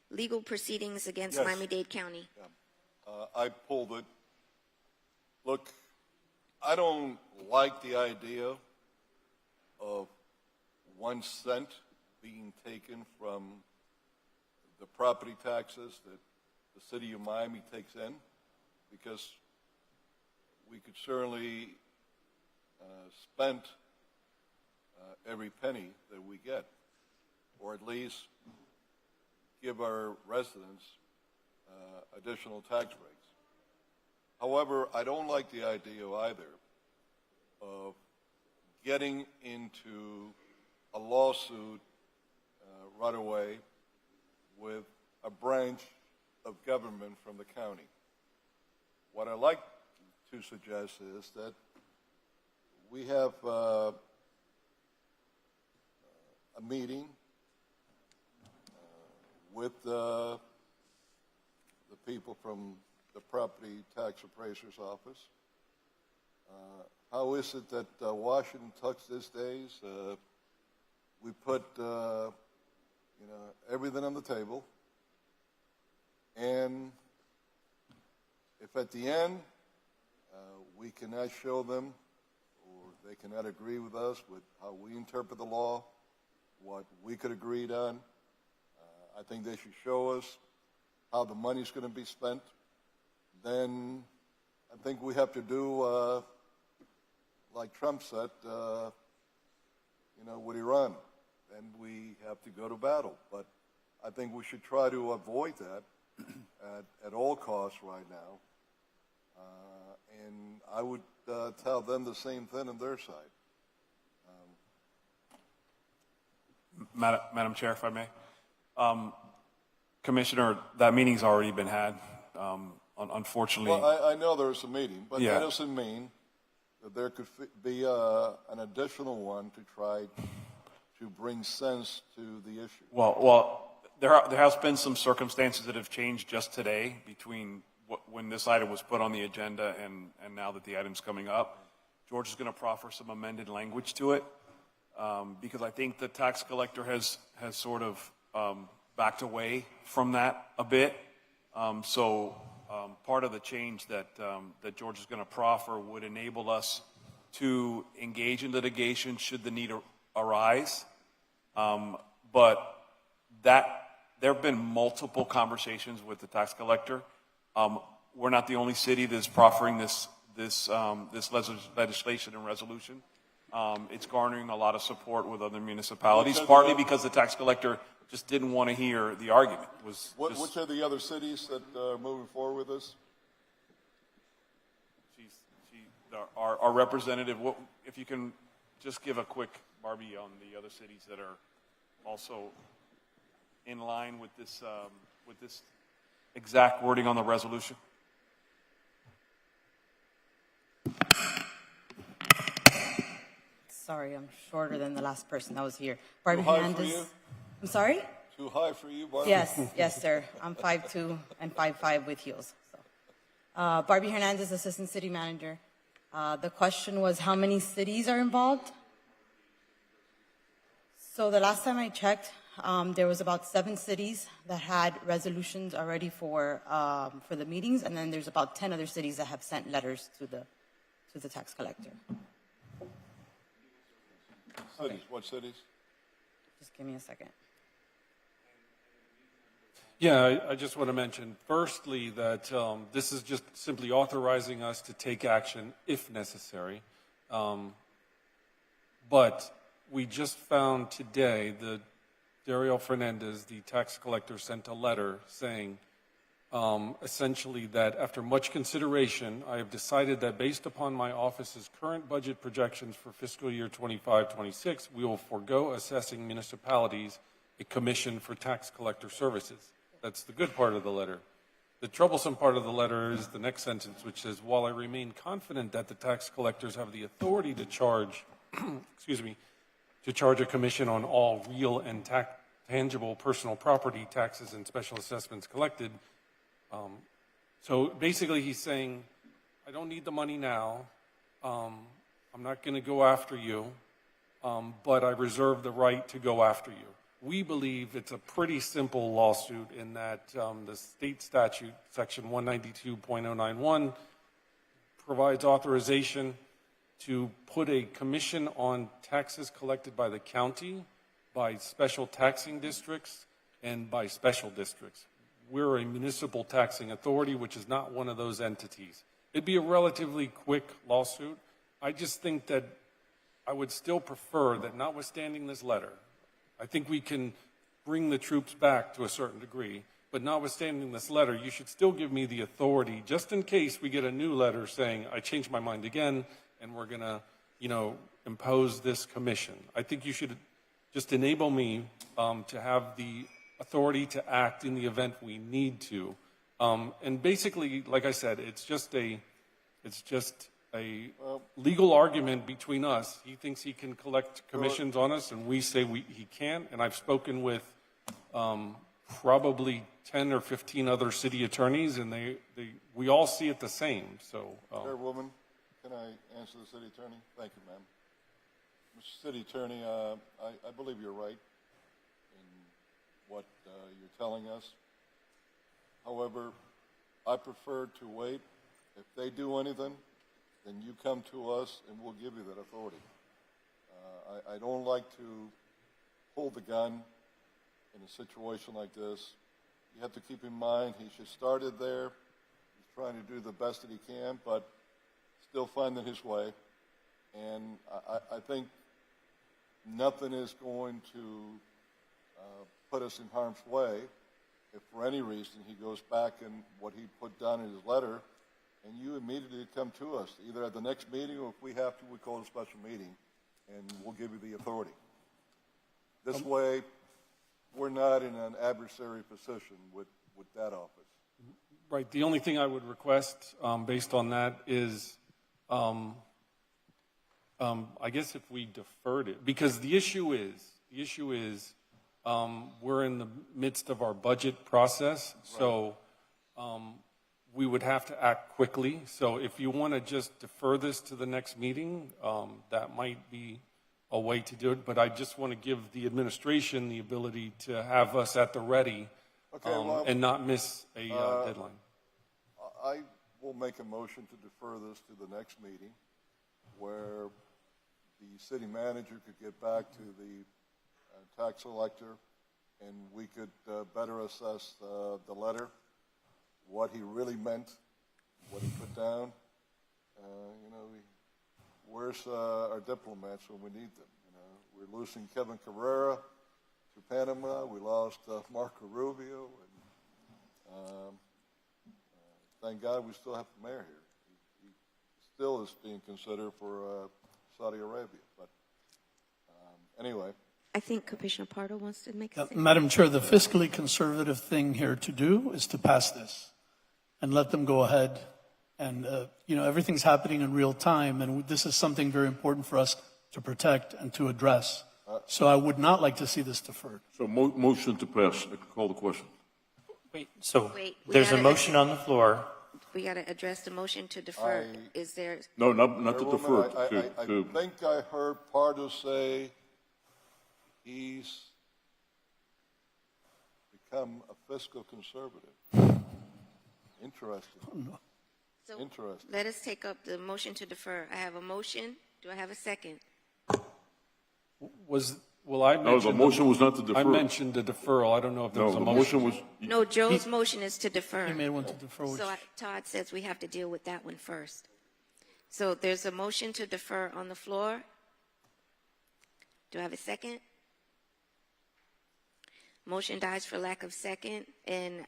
legal proceedings against Yes. Miami-Dade County. I pulled it. Look, I don't like the idea of 1 cent being taken from the property taxes that the city of Miami takes in, because we could certainly spend every penny that we get, or at least give our residents additional tax breaks. However, I don't like the idea either of getting into a lawsuit right away with a branch of government from the county. What I like to suggest is that we have a meeting with the people from the Property Tax Appraiser's Office. How is it that Washington tucks these days? We put everything on the table, and if at the end we cannot show them, or they cannot agree with us with how we interpret the law, what we could agree on, I think they should show us how the money's going to be spent. Then I think we have to do like Trump said, with Iran, and we have to go to battle. But I think we should try to avoid that at all costs right now. And I would tell them the same thing on their side. Madam Chair, if I may. Commissioner, that meeting's already been had. Unfortunately, Well, I know there's a meeting, but Yeah. that doesn't mean that there could be an additional one to try to bring sense to the issue. well, there has been some circumstances that have changed just today between when this item was put on the agenda and now that the item's coming up. George is going to proffer some amended language to it because I think the tax collector has sort of backed away from that a bit. So part of the change that George is going to proffer would enable us to engage in litigation should the need arise. But there have been multiple conversations with the tax collector. We're not the only city that's proffering this legislation and resolution. It's garnering a lot of support with other municipalities, partly because the tax collector just didn't want to hear the argument. Which are the other cities that are moving forward with this? Our representative, if you can just give a quick, Barbie, on the other cities that are also in line with this exact wording on the resolution. Sorry, I'm shorter than the last person that was here. Barbie high for Hernandez. you? I'm sorry? Too high for you, Barbie? Yes, sir. I'm 5'2" and 5'5" with heels. So. Barbie Hernandez, Assistant City Manager. The question was, how many cities are involved? So the last time I checked, there was about 7 cities that had resolutions already for the meetings, and then there's about 10 other cities that have sent letters to the tax collector. Cities, what cities? Just give me a second. Yeah, I just want to mention, firstly, that this is just simply authorizing us to take action if necessary. But we just found today that Dario Fernandez, the tax collector, sent a letter saying essentially that after much consideration, I have decided that based upon my office's current budget projections for fiscal year 25-26, we will forego assessing municipalities a commission for tax collector services. That's the good part of the letter. The troublesome part of the letter is the next sentence, which says, while I remain confident that the tax collectors have the authority to charge, to charge a commission on all real and tangible personal property taxes and special assessments collected. So basically he's saying, I don't need the money now. I'm not going to go after you, but I reserve the right to go after you. We believe it's a pretty simple lawsuit in that the state statute, section 192.091, provides authorization to put a commission on taxes collected by the county, by special taxing districts, and by special districts. We're a municipal taxing authority, which is not one of those entities. It'd be a relatively quick lawsuit. I just think that I would still prefer that, notwithstanding this letter, I think we can bring the troops back to a certain degree, but notwithstanding this letter, you should still give me the authority, just in case we get a new letter saying, I changed my mind again, and we're going to, impose this commission. I think you should just enable me to have the authority to act in the event we need to. And basically, like I said, it's just a legal argument between us. He thinks he can collect commissions on us, and we say he can't. And I've spoken with probably 10 or 15 other city attorneys, and we all see it the same. So, Chairwoman, can I answer the city attorney? Thank you, ma'am. Mr. City Attorney, I believe you're right in what you're telling us. However, I prefer to wait. If they do anything, then you come to us and we'll give you that authority. I don't like to pull the gun in a situation like this. You have to keep in mind he just started there. He's trying to do the best that he can, but still finding his way. And I think nothing is going to put us in harm's way if for any reason he goes back and what he put down in his letter, and you immediately come to us, either at the next meeting or if we have to, we call a special meeting, and we'll give you the authority. This way, we're not in an adversary position with that office. right, the only thing I would request based on that is, I guess if we deferred it, because the issue is we're in the midst of our budget process, so we would have to act quickly. So if you want to just defer this to the next meeting, that might be a way to do it. But I just want to give the administration the ability to have us at the ready and not miss a deadline. I will make a motion to defer this to the next meeting where the city manager could get back to the tax collector and we could better assess the letter, what he really meant, what he put down. Where's our diplomats when we need them? We're losing Kevin Carrera to Panama. We lost Marco Rubio. And thank God we still have the mayor here. He still is being considered for Saudi Arabia. But anyway. I think Commissioner Pardo wants to make a statement. Madam Chair, the fiscally conservative thing here to do is to pass this and let them go ahead. And, everything's happening in real time, and this is something very important for us to protect and to address. So I would not like to see this deferred. So motion to pass. I can call the question. Wait, so Wait, we there's a gotta- motion on the floor. We got to address the motion to defer. Is there, No, not to Chairwoman, defer. I think I heard Pardo say he's become a fiscal conservative. Interesting. so Interesting. let us take up the motion to defer. I have a motion. Do I have a second? I No, the mentioned... motion was not to defer. I mentioned the deferral. I don't know if there No, was a the motion. motion was, No, Joe's motion is to defer. He made one to defer, which So Todd says we have to deal with that one first. So there's a motion to defer on the floor. Do I have a second? Motion dies for lack of second. And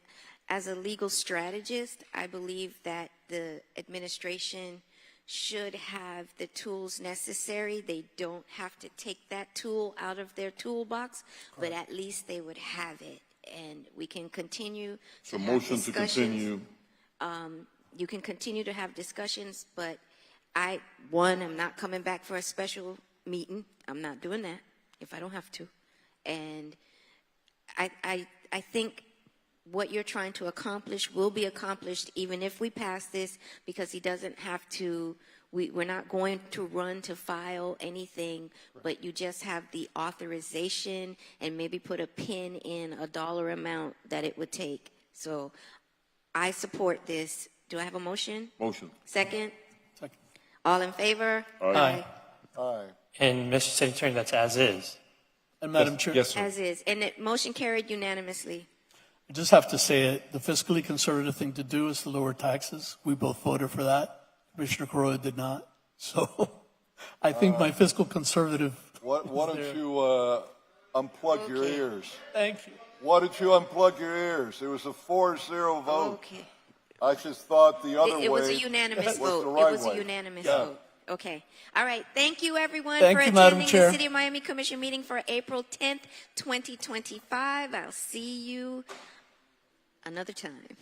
as a legal strategist, I believe that the administration should have the tools necessary. They don't have to take that tool out of their toolbox, but at least they would have it. And we can continue so to have motion to discussions. continue. You can continue to have discussions, but I'm not coming back for a special meeting. I'm not doing that if I don't have to. And I think what you're trying to accomplish will be accomplished even if we pass this, because he doesn't have to, we're not going to run to file anything, but you just have the authorization and maybe put a pin in a dollar amount that it would take. So I support this. Do I have a motion? Motion. Second? Second. All in favor? Aye. Aye. And Mr. City Attorney, that's as is. And Madam Chair, Yes, sir. As is. And the motion carried unanimously. I just have to say it, the fiscally conservative thing to do is to lower taxes. We both voted for that. Commissioner Correa did not. So I think my fiscal conservative. Why don't you unplug your Okay. ears? Thank you. Why did you unplug your ears? It was a 4-0 vote. Okay. I just thought the other way It was a unanimous was vote. the right It was a way. unanimous Yeah. vote. Okay. All right. Thank you, everyone, Thank for you, Madam attending Chair. the City of Miami Commission meeting for April 10th, 2025. I'll see you another time.